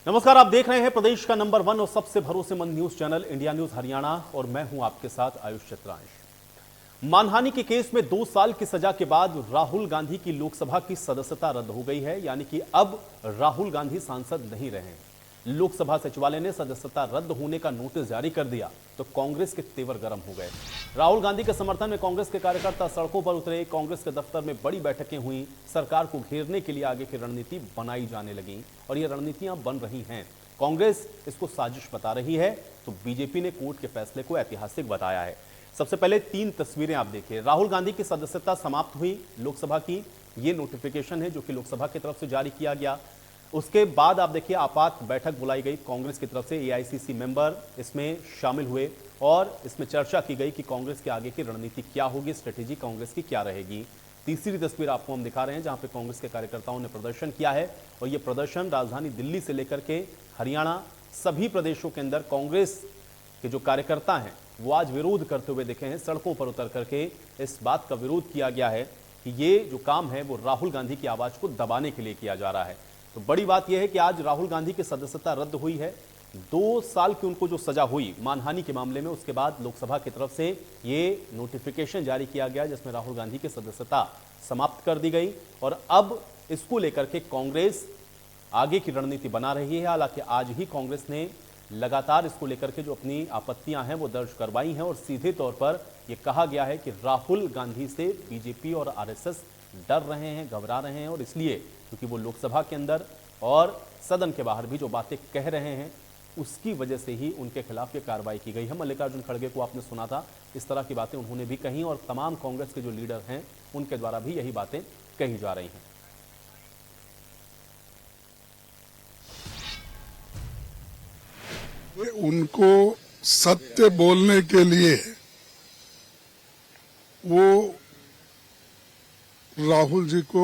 नमस्कार, आप देख रहे हैं प्रदेश का नंबर 1 और सबसे भरोसेमंद news channel India news Haryana और मैं हूं आपके साथ आयुष चित्रांश। मानहानि के केस में 2 साल की सजा के बाद राहुल गांधी की लोकसभा की सदस्यता रद्द हो गई है, यानी कि अब राहुल गांधी सांसद नहीं रहे। लोकसभा सचिवालय ने सदस्यता रद्द होने का नोटिस जारी कर दिया तो कांग्रेस के तेवर गर्म हो गए। राहुल गांधी के समर्थन में कांग्रेस के कार्यकर्ता सड़कों पर उतरे, कांग्रेस के दफ्तर में बड़ी बैठकें हुई, सरकार को घेरने के लिए आगे की रणनीति बनाई जाने लगी और ये रणनीतियां बन रही हैं। कांग्रेस इसको साजिश बता रही है तो बीजेपी ने कोर्ट के फैसले को ऐतिहासिक बताया है। सबसे पहले 3 तस्वीरें आप देखिए। राहुल गांधी की सदस्यता समाप्त हुई लोकसभा की, ये नोटिफिकेशन है जो कि लोकसभा की तरफ से जारी किया गया। उसके बाद आप देखिए आपात बैठक बुलाई गई कांग्रेस की तरफ से, एआईसीसी मेंबर इसमें शामिल हुए और इसमें चर्चा की गई कि कांग्रेस के आगे की रणनीति क्या होगी, स्ट्रेटेजी कांग्रेस की क्या रहेगी। तीसरी तस्वीर आपको हम दिखा रहे हैं जहां पे कांग्रेस के कार्यकर्ताओं ने प्रदर्शन किया है और ये प्रदर्शन राजधानी दिल्ली से लेकर के हरियाणा सभी प्रदेशों के अंदर कांग्रेस के जो कार्यकर्ता हैं वो आज विरोध करते हुए दिखे हैं। सड़कों पर उतर करके इस बात का विरोध किया गया है कि ये जो काम है वो राहुल गांधी की आवाज को दबाने के लिए किया जा रहा है। तो बड़ी बात यह है कि आज राहुल गांधी की सदस्यता रद्द हुई है। 2 साल की उनको जो सजा हुई मानहानि के मामले में, उसके बाद लोकसभा की तरफ से ये नोटिफिकेशन जारी किया गया जिसमें राहुल गांधी की सदस्यता समाप्त कर दी गई और अब इसको लेकर के कांग्रेस आगे की रणनीति बना रही है। हालांकि आज ही कांग्रेस ने लगातार इसको लेकर के जो अपनी आपत्तियां हैं वो दर्ज करवाई हैं और सीधे तौर पर यह कहा गया है कि राहुल गांधी से बीजेपी और आरएसएस डर रहे हैं, घबरा रहे हैं और इसलिए क्योंकि वो लोकसभा के अंदर और सदन के बाहर भी जो बातें कह रहे हैं उसकी वजह से ही उनके खिलाफ ये कार्रवाई की गई है। मल्लिकार्जुन खड़गे को आपने सुना था, इस तरह की बातें उन्होंने भी कही और तमाम कांग्रेस के जो लीडर हैं उनके द्वारा भी यही बातें कही जा रही हैं। उनको सत्य बोलने के लिए वो राहुल जी को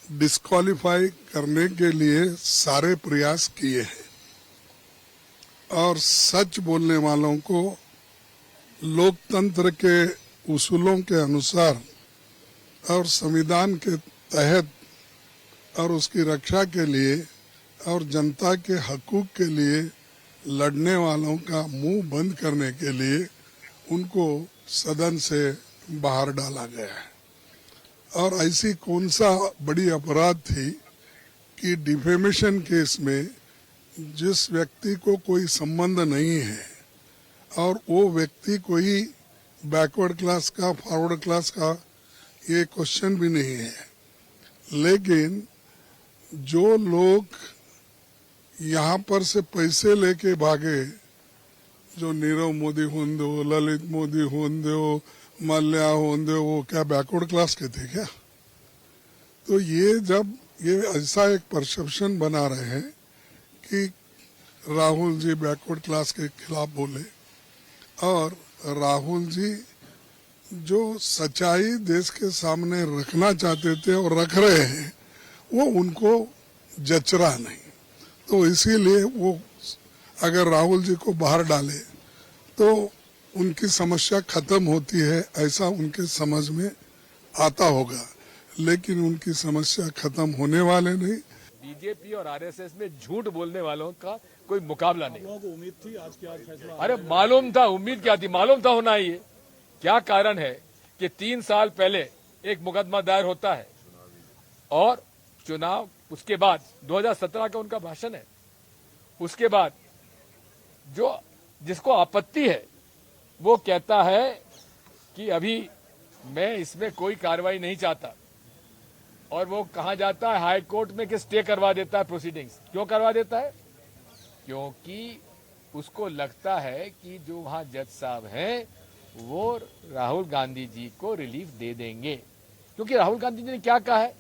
डिस्क्वालीफाई करने के लिए सारे प्रयास किए हैं और सच बोलने वालों को लोकतंत्र के उसूलों के अनुसार और संविधान के तहत और उसकी रक्षा के लिए और जनता के हकूक के लिए लड़ने वालों का मुंह बंद करने के लिए उनको सदन से बाहर डाला गया है। और ऐसी कौन सा बड़ी अपराध थी कि डिफेमेशन केस में जिस व्यक्ति को कोई संबंध नहीं है और वो व्यक्ति कोई बैकवर्ड क्लास का, फॉरवर्ड क्लास का, ये क्वेश्चन भी नहीं है, लेकिन जो लोग यहाँ पर से पैसे लेके भागे, जो नीरव मोदी होंदे हो, ललित मोदी होंदे हो, मल्ल्या होंदे हो, वो क्या बैकवर्ड क्लास के थे क्या? तो ये जब ये ऐसा एक परसेप्शन बना रहे हैं कि राहुल जी बैकवर्ड क्लास के खिलाफ बोले और राहुल जी जो सच्चाई देश के सामने रखना चाहते थे और रख रहे हैं वो उनको जच रहा नहीं, तो इसीलिए वो अगर राहुल जी को बाहर डाले तो उनकी समस्या खत्म होती है, ऐसा उनके समझ में आता होगा, लेकिन उनकी समस्या खत्म होने वाले नहीं। बीजेपी और आरएसएस में झूठ बोलने वालों का कोई मुकाबला नहीं। लोगों को उम्मीद थी आज के आज फैसला, अरे मालूम था, उम्मीद क्या थी, मालूम था होना ही है। क्या कारण है कि 3 साल पहले एक मुकदमा दायर होता है और चुनाव, उसके बाद 2017 का उनका भाषण है, उसके बाद जो जिसको आपत्ति है वो कहता है कि अभी मैं इसमें कोई कार्रवाई नहीं चाहता और वो कहा जाता है हाई कोर्ट में कि स्टे करवा देता है प्रोसीडिंग्स। क्यों करवा देता है? क्योंकि उसको लगता है कि जो वहां जज साहब हैं वो राहुल गांधी जी को रिलीफ दे देंगे। क्योंकि राहुल गांधी जी ने क्या कहा है?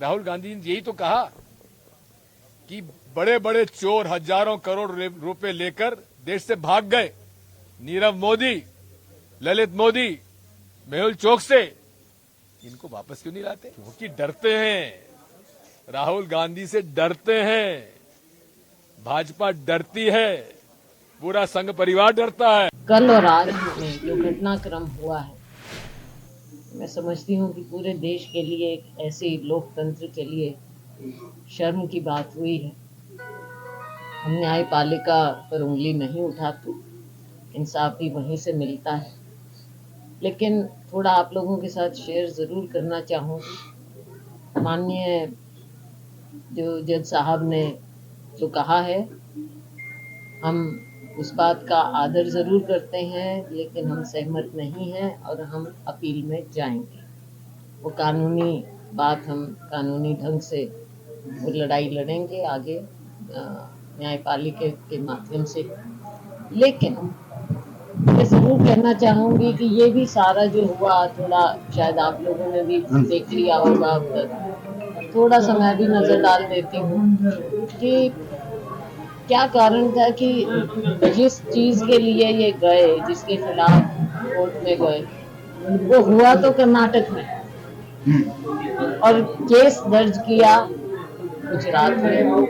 राहुल गांधी ने यही तो कहा कि बड़े बड़े चोर हजारों करोड़ रुपए लेकर देश से भाग गए, नीरव मोदी, ललित मोदी, मेहुल चोकसी, इनको वापस क्यों नहीं लाते? क्योंकि डरते हैं, राहुल गांधी से डरते हैं, भाजपा डरती है, पूरा संघ परिवार डरता है। कल और आज में जो घटनाक्रम हुआ है, मैं समझती हूँ कि पूरे देश के लिए, एक ऐसे लोकतंत्र के लिए शर्म की बात हुई है हम न्यायपालिका पर उंगली नहीं उठाते, इंसाफ भी वहीं से मिलता है। लेकिन थोड़ा आप लोगों के साथ शेयर ज़रूर करना चाहूँगी। माननीय जो जज साहब ने जो कहा है, हम उस बात का आदर ज़रूर करते हैं, लेकिन हम सहमत नहीं हैं और हम अपील में जाएंगे। वो कानूनी बात, हम कानूनी ढंग से वो लड़ाई लड़ेंगे आगे न्यायपालिका के माध्यम से। लेकिन मैं ज़रूर कहना चाहूँगी कि ये भी सारा जो हुआ, थोड़ा शायद आप लोगों ने भी देख लिया होगा अब तक, थोड़ा सा मैं भी नज़र डाल देती हूँ कि क्या कारण था कि जिस चीज़ के लिए ये गए, जिसके खिलाफ कोर्ट में गए, वो हुआ तो कर्नाटक में और केस दर्ज किया गुजरात में।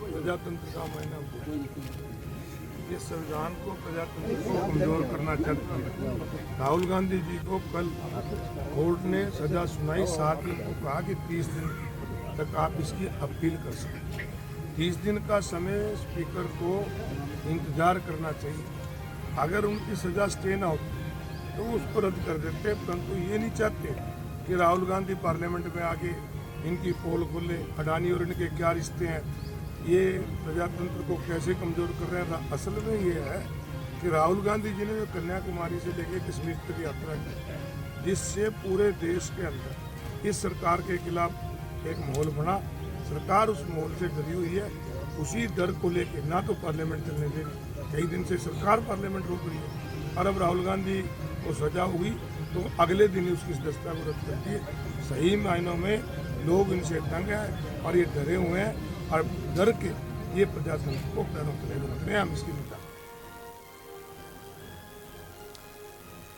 प्रजातंत्र का मायना ये संविधान को, प्रजातंत्र को कमजोर करना चाहती है। राहुल गांधी जी को कल कोर्ट ने सजा सुनाई, 7 दिन को कहा कि 30 दिन तक आप इसकी अपील कर सकते हैं। 30 दिन का समय स्पीकर को इंतजार करना चाहिए। अगर उनकी सजा स्टे ना होती तो उसको रद्द कर देते, परंतु ये नहीं चाहते कि राहुल गांधी पार्लियामेंट में आके इनकी पोल खोले, अडानी और इनके क्या रिश्ते हैं, ये प्रजातंत्र को कैसे कमज़ोर कर रहे हैं। असल में ये है कि राहुल गांधी जी ने जो कन्याकुमारी से लेकर कश्मीर तक यात्रा की, जिससे पूरे देश के अंदर इस सरकार के खिलाफ एक माहौल बना, सरकार उस माहौल से डरी हुई है। उसी डर को लेकर ना तो पार्लियामेंट चलने दे रही, कई दिन से सरकार पार्लियामेंट रोक रही है, और अब राहुल गांधी को सजा हुई तो अगले दिन ही उसकी सदस्यता को रद्द करती है। सही मायनों में लोग इनसे तंग हैं और ये डरे हुए हैं, और डर के ये प्रजातंत्र को पैरों तले रोक रहे हैं। हम इसकी निंदा।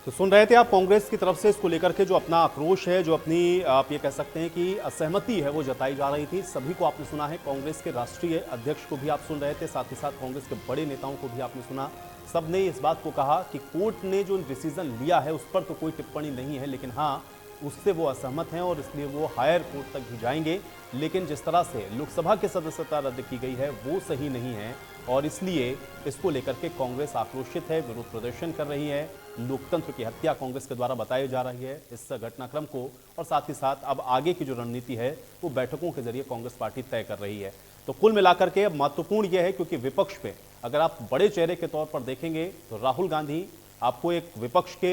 तो सुन रहे थे आप कांग्रेस की तरफ से इसको लेकर के जो अपना आक्रोश है, जो अपनी आप ये कह सकते हैं कि असहमति है, वो जताई जा रही थी। सभी को आपने सुना है, कांग्रेस के राष्ट्रीय अध्यक्ष को भी आप सुन रहे थे, साथ ही साथ कांग्रेस के बड़े नेताओं को भी आपने सुना। सब ने इस बात को कहा कि कोर्ट ने जो डिसीजन लिया है उस पर तो कोई टिप्पणी नहीं है, लेकिन हाँ उससे वो असहमत हैं और इसलिए वो हायर कोर्ट तक भी जाएंगे। लेकिन जिस तरह से लोकसभा की सदस्यता रद्द की गई है वो सही नहीं है और इसलिए इसको लेकर के कांग्रेस आक्रोशित है, विरोध प्रदर्शन कर रही है। लोकतंत्र की हत्या कांग्रेस के द्वारा बताई जा रही है इस घटनाक्रम को, और साथ ही साथ अब आगे की जो रणनीति है वो बैठकों के जरिए कांग्रेस पार्टी तय कर रही है। तो कुल मिलाकर के अब महत्वपूर्ण यह है, क्योंकि विपक्ष पे अगर आप बड़े चेहरे के तौर पर देखेंगे तो राहुल गांधी आपको एक विपक्ष के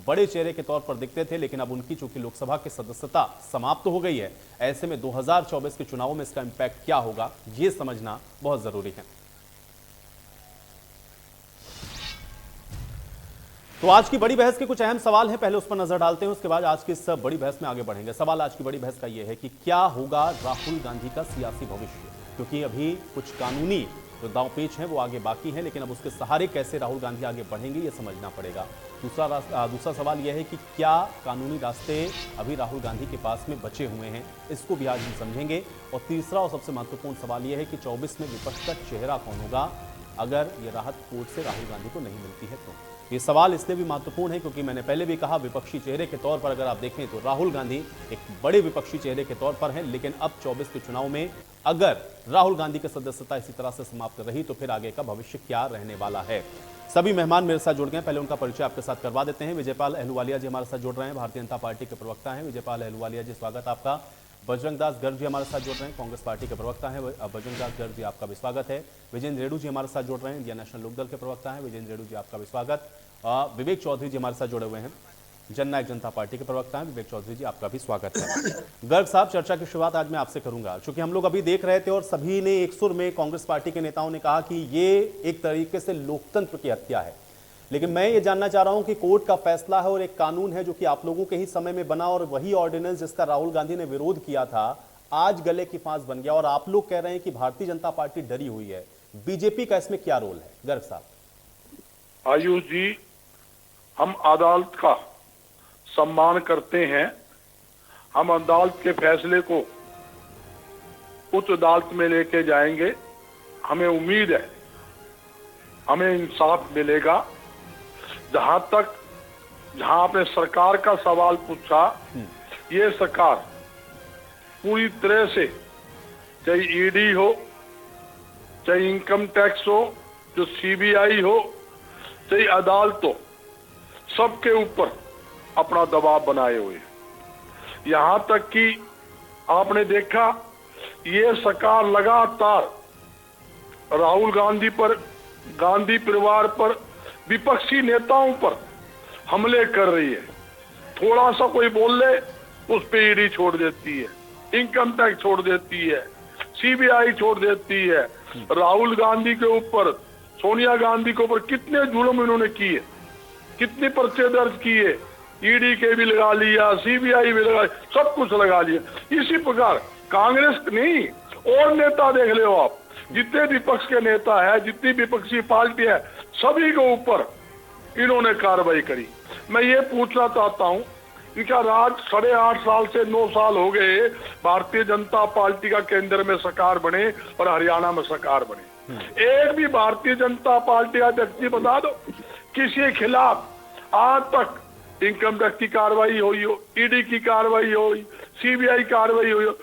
बड़े चेहरे के तौर पर दिखते थे, लेकिन अब उनकी चूंकि लोकसभा की सदस्यता समाप्त हो गई है, ऐसे में 2024 के चुनावों में इसका इंपैक्ट क्या होगा ये समझना बहुत जरूरी है। तो आज की बड़ी बहस के कुछ अहम सवाल हैं, पहले उस पर नजर डालते हैं, उसके बाद आज की इस बड़ी बहस में आगे बढ़ेंगे। सवाल आज की बड़ी बहस का यह है कि क्या होगा राहुल गांधी का सियासी भविष्य, क्योंकि अभी कुछ कानूनी जो दांव पेच हैं वो आगे बाकी हैं, लेकिन अब उसके सहारे कैसे राहुल गांधी आगे बढ़ेंगे ये समझना पड़ेगा। दूसरा सवाल यह है कि क्या कानूनी रास्ते अभी राहुल गांधी के पास में बचे हुए हैं, इसको भी आज हम समझेंगे। और तीसरा और सबसे महत्वपूर्ण सवाल यह है कि 24 में विपक्ष का चेहरा कौन होगा अगर ये राहत कोर्ट से राहुल गांधी को नहीं मिलती है तो। ये सवाल इसलिए भी महत्वपूर्ण है क्योंकि मैंने पहले भी कहा, विपक्षी चेहरे के तौर पर अगर आप देखें तो राहुल गांधी एक बड़े विपक्षी चेहरे के तौर पर हैं, लेकिन अब 24 के चुनाव में अगर राहुल गांधी की सदस्यता इसी तरह से समाप्त रही तो फिर आगे का भविष्य क्या रहने वाला है। सभी मेहमान मेरे साथ जुड़ गए, पहले उनका परिचय आपके साथ करवा देते हैं। विजयपाल अहलूवालिया जी हमारे साथ जुड़ रहे हैं, भारतीय जनता पार्टी के प्रवक्ता हैं। विजयपाल अहलूवालिया जी स्वागत आपका। बजरंग दास गर्ग जी हमारे साथ जुड़ रहे हैं, कांग्रेस पार्टी के प्रवक्ता हैं। बजरंग दास गर्ग जी आपका भी स्वागत है। विजेंद्र रेड्डी जी हमारे साथ जुड़ रहे हैं, इंडियन नेशनल लोकदल के प्रवक्ता हैं। विजेंद्र रेड्डी जी आपका भी स्वागत। विवेक चौधरी जी हमारे साथ जुड़े हुए हैं, जननायक जनता पार्टी के प्रवक्ता हैं। विवेक चौधरी जी आपका भी स्वागत है। गर्ग साहब, चर्चा की शुरुआत आज मैं आपसे करूंगा, क्योंकि हम लोग अभी देख रहे थे और सभी ने एक सुर में, कांग्रेस पार्टी के नेताओं ने कहा कि ये एक तरीके से लोकतंत्र की हत्या है। लेकिन मैं ये जानना चाह रहा हूं कि कोर्ट का फैसला है और एक कानून है जो कि आप लोगों के ही समय में बना, और वही ऑर्डिनेंस जिसका राहुल गांधी ने विरोध किया था आज गले की फांस बन गया, और आप लोग कह रहे हैं कि भारतीय जनता पार्टी डरी हुई है। बीजेपी का इसमें क्या रोल है? गर्ग साहब। आयुष जी, हम अदालत का सम्मान करते हैं, हम अदालत के फैसले को उच्च अदालत में लेके जाएंगे। हमें उम्मीद है हमें इंसाफ मिलेगा। जहां आपने सरकार का सवाल पूछा, ये सरकार पूरी तरह से, चाहे ईडी हो, चाहे इनकम टैक्स हो, जो सीबीआई हो, चाहे अदालत हो, सबके ऊपर अपना दबाव बनाए हुए। यहां तक कि आपने देखा ये सरकार लगातार राहुल गांधी पर, गांधी परिवार पर, विपक्षी नेताओं पर हमले कर रही है। थोड़ा सा कोई बोल ले उस पे ईडी छोड़ देती है, इनकम टैक्स छोड़ देती है, सीबीआई छोड़ देती है। राहुल गांधी के ऊपर, सोनिया गांधी के ऊपर कितने जुल्म इन्होंने किए, कितने पर्चे दर्ज किए, ईडी के भी लगा लिया, सीबीआई भी लगा, सब कुछ लगा लिया। इसी प्रकार कांग्रेस नहीं और नेता देख ले आप, जितने विपक्ष के नेता है, जितनी विपक्षी पार्टी है, सभी के ऊपर इन्होंने कार्रवाई करी। मैं ये पूछना चाहता हूं, इनका राज 8.5 साल से 9 साल हो गए, भारतीय जनता पार्टी का केंद्र में सरकार बने और हरियाणा में सरकार बने। एक भी भारतीय जनता पार्टी का व्यक्ति बता दो किसी के खिलाफ आज तक इनकम टैक्स की कार्रवाई हुई हो, ईडी की कार्रवाई हुई, सीबीआई कार्रवाई हुई हो।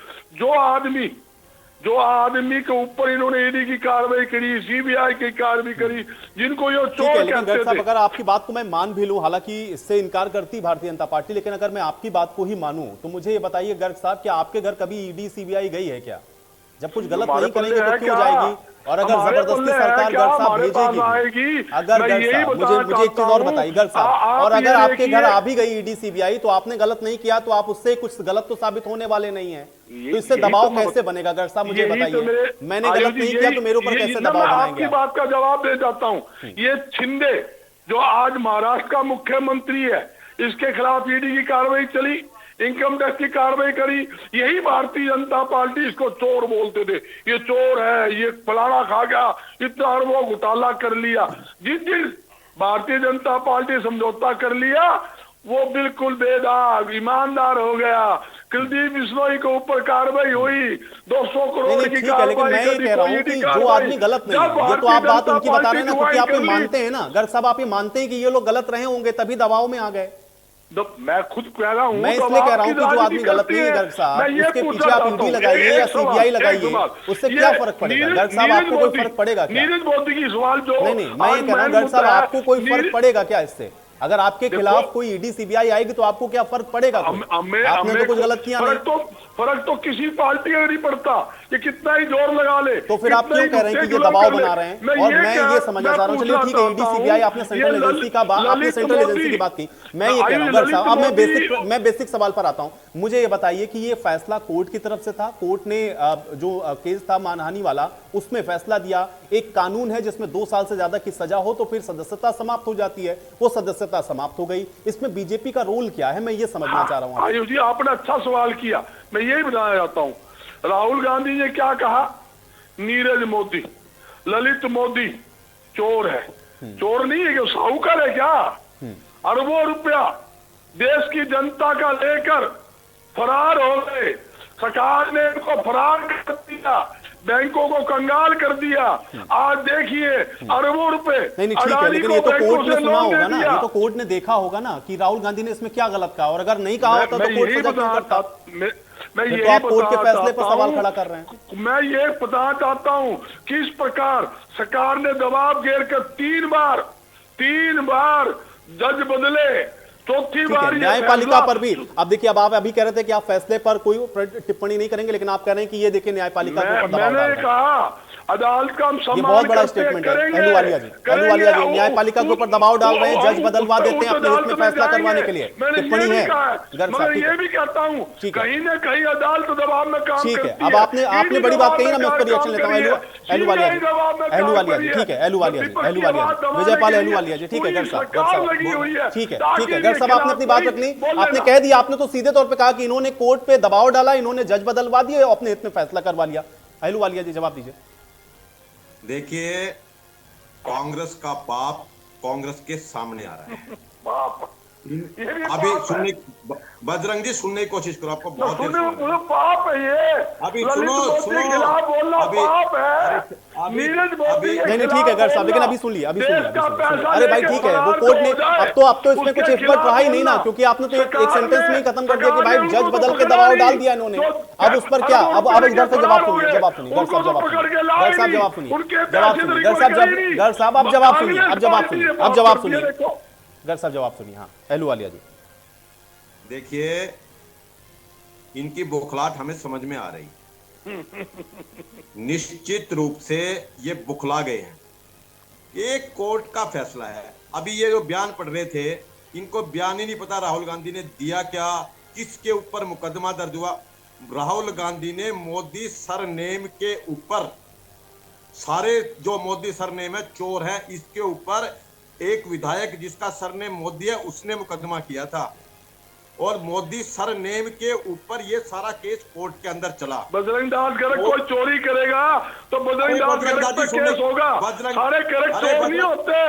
जो आदमी के ऊपर इन्होंने ईडी की कार्रवाई करी, सीबीआई की कार्रवाई करी, जिनको ये ठीक है, चोर लेकिन गर्ग कहते साहब थे। अगर आपकी बात को मैं मान भी लूं, हालांकि इससे इनकार करती भारतीय जनता पार्टी, लेकिन अगर मैं आपकी बात को ही मानूं तो मुझे ये बताइए गर्ग साहब, क्या आपके घर कभी ईडी सीबीआई गई है क्या? जब कुछ गलत नहीं करेंगे तो क्यों जाएगी? और अगर जबरदस्ती सरकार गर्ग साहब भेजेगी, अगर गर्ग साहब मुझे एक चीज और बताइए गर्ग साहब, और अगर आपके घर आ भी गई ईडी सीबीआई तो आपने गलत नहीं किया, तो आप उससे कुछ गलत तो साबित होने वाले नहीं है, तो इससे दबाव कैसे बनेगा? गर्ग साहब मुझे बताइए, मैंने गलत नहीं किया तो मेरे ऊपर कैसे दबाव बनाएंगे? आपकी बात का जवाब दे जाता हूं। ये शिंदे जो आज महाराष्ट्र का मुख्यमंत्री है, इसके खिलाफ ईडी की कार्रवाई चली, इनकम टैक्स की कार्रवाई करी। यही भारतीय जनता पार्टी इसको चोर बोलते थे, ये चोर है, ये फलाना खा गया, इतना अरबों घोटाला कर लिया। जिस दिन भारतीय जनता पार्टी समझौता कर लिया, वो बिल्कुल बेदाग ईमानदार हो गया। कुलदीप बिश्नोई के ऊपर कार्रवाई हुई, 200 करोड़ की ठीक है, लेकिन मैं ये कह रहा हूं कि जो आदमी गलत नहीं है, ये तो आप बात उनकी बता रहे हैं ना, क्योंकि आप ये मानते हैं ना गर्ग साहब, आप ये मानते हैं कि ये लोग गलत रहे होंगे तभी दबाव में आ गए। मैं खुद कह रहा हूं, मैं इसलिए कह रहा हूं कि जो आदमी गलत नहीं है गर्ग साहब, उसके पीछे आप ईडी लगाइए या सीबीआई लगाइए, उससे क्या फर्क पड़ेगा? गर्ग साहब आपको कोई फर्क पड़ेगा क्या? नीरज मोदी की सवाल जो नहीं, मैं ये कह रहा हूं गर्ग साहब, आपको कोई फर्क पड़ेगा क्या इससे? अगर आपके खिलाफ कोई ईडी सीबीआई आएगी तो आपको क्या फर्क पड़ेगा? आपने तो कुछ गलत किया नहीं। फर्क तो किसी पार्टी का नहीं पड़ता, ये कितना ही जोर लगा ले। तो फिर आप क्यों कह रहे हैं कि ये दबाव बना रहे हैं? और मैं ये समझना चाह रहा हूं, चलिए ठीक है, ईडी सीबीआई आपने सेंट्रल एजेंसी का आपने सेंट्रल एजेंसी की बात की, मैं ये कह रहा हूं गर्ग साहब, अब मैं बेसिक सवाल पर आता हूं। मुझे ये बताइए कि ये फैसला कोर्ट की तरफ से था, कोर्ट ने जो केस था मानहानि वाला, उसमें फैसला दिया। एक कानून है जिसमें 2 साल से ज्यादा की सजा हो तो फिर सदस्यता समाप्त हो जाती है, वो सदस्यता समाप्त हो गई। इसमें बीजेपी का रोल क्या है, मैं ये समझना चाह रहा हूं। आयुष जी, आपने अच्छा सवाल किया, मैं यही बताना चाहता हूं। राहुल गांधी ने क्या कहा? नीरज मोदी, ललित मोदी चोर है। चोर नहीं है कि साहूकार है क्या? अरबों रुपया देश की जनता का लेकर फरार हो गए, सरकार ने इनको फरार कर दिया, बैंकों को कंगाल कर दिया। आज देखिए अरबों रुपए। नहीं ठीक है, लेकिन ये तो कोर्ट ने सुना होगा ना, ये तो कोर्ट ने देखा होगा ना कि राहुल गांधी ने इसमें क्या गलत कहा, और अगर नहीं कहा होता तो कोर्ट सजा क्यों करता? मैं तो आप कोर्ट के फैसले पर सवाल खड़ा कर रहे हैं। मैं ये बताना चाहता हूं किस प्रकार सरकार ने दबाव घेर कर 3 बार जज बदले, चौथी बार न्यायपालिका पर भी। अब देखिए, अब आप अभी कह रहे थे कि आप फैसले पर कोई टिप्पणी नहीं करेंगे, लेकिन आप कह रहे हैं कि ये देखिए न्यायपालिका के ऊपर दबाव डाल रहे हैं। मैंने कहा अदालत का हम सम्मान, ये बहुत बड़ा स्टेटमेंट है अहलूवालिया जी। अहलूवालिया जी न्यायपालिका के ऊपर दबाव डाल रहे हैं, जज बदलवा देते हैं अपने हित में फैसला करवाने के लिए। टिप्पणी है गर्ग साहब, ये भी कहता हूं कहीं ना कहीं अदालत दबाव में काम ठीक है। करती अब आपने बड़ी बात कही ना, मैं उस पर रिएक्शन लेता हूं। अहलूवालिया जी, अहलूवालिया जी, ठीक है, अहलूवालिया जी, अहलूवालिया जी, विजयपाल अहलूवालिया जी, ठीक है गर्ग साहब, ठीक है, ठीक है गर्ग साहब, आपने अपनी बात रख ली, आपने कह दिया, आपने तो सीधे तौर पे कहा कि इन्होंने कोर्ट पे दबाव डाला, इन्होंने जज बदलवा दिए, अपने हित में फैसला करवा लिया। अहलूवालिया जी जवाब दीजिए। देखिए, कांग्रेस का पाप कांग्रेस के सामने आ रहा है। ये भी अभी पाप है। सुनने, बजरंग जी सुनने की कोशिश करो, आपको बहुत देर सुनो, से बोल रहे हैं। पाप है ये। अभी ललित सुनो, मोदी सुनो। के खिलाफ बोलना अभी- पाप है। अभी- नीरज मोदी अभी- के नहीं नहीं, ठीक खिलाफ है गढ़ साहब, लेकिन बोलना, अभी सुन लिया, अभी देश सुन लिया, का अभी सुन लिया। पैसा अरे भाई लेके ठीक है, वो फरार कोर्ट ने हो जाए, अब तो इसमें उसके कुछ इफर्ट खिलाफ रहा ही नहीं ना, बोलना। क्योंकि आपने तो एक सरकार सेंटेंस में ही ने- खत्म कर दिया कि सरकार भाई ने जज उनको बदल के पकड़ा दबाव नहीं। डाल दिया इन्होंने। तो अब उस पर क्या, अब इधर से जवाब सुनिए, जवाब सुनिए गढ़ साहब, जवाब सुनिए गढ़ साहब, जवाब सुनिए, जवाब सुनिए गढ़ साहब, गढ़ साहब अब जवाब सुनिए, अब जवाब सुनिए, अब जवाब सुनिए गढ़ साहब, जवाब सुनिए। हाँ अहलूवालिया जी। देखिए, इनकी बौखलाहट हमें समझ में आ रही। निश्चित रूप से ये बुखला गए हैं। एक कोर्ट का फैसला है। अभी ये जो बयान पढ़ रहे थे, इनको बयान ही नहीं पता राहुल गांधी ने दिया क्या, किसके ऊपर मुकदमा दर्ज हुआ। राहुल गांधी ने मोदी सरनेम के ऊपर, सारे जो मोदी सरनेम है चोर है, इसके ऊपर एक विधायक जिसका सरनेम मोदी है उसने मुकदमा किया था, और मोदी सरनेम के ऊपर ये सारा केस कोर्ट के अंदर चला। बजरंग दास गर्ग कोई चोरी करेगा तो बजरंग दास गर्ग पे केस होगा। सारे गर्ग चोर नहीं होते।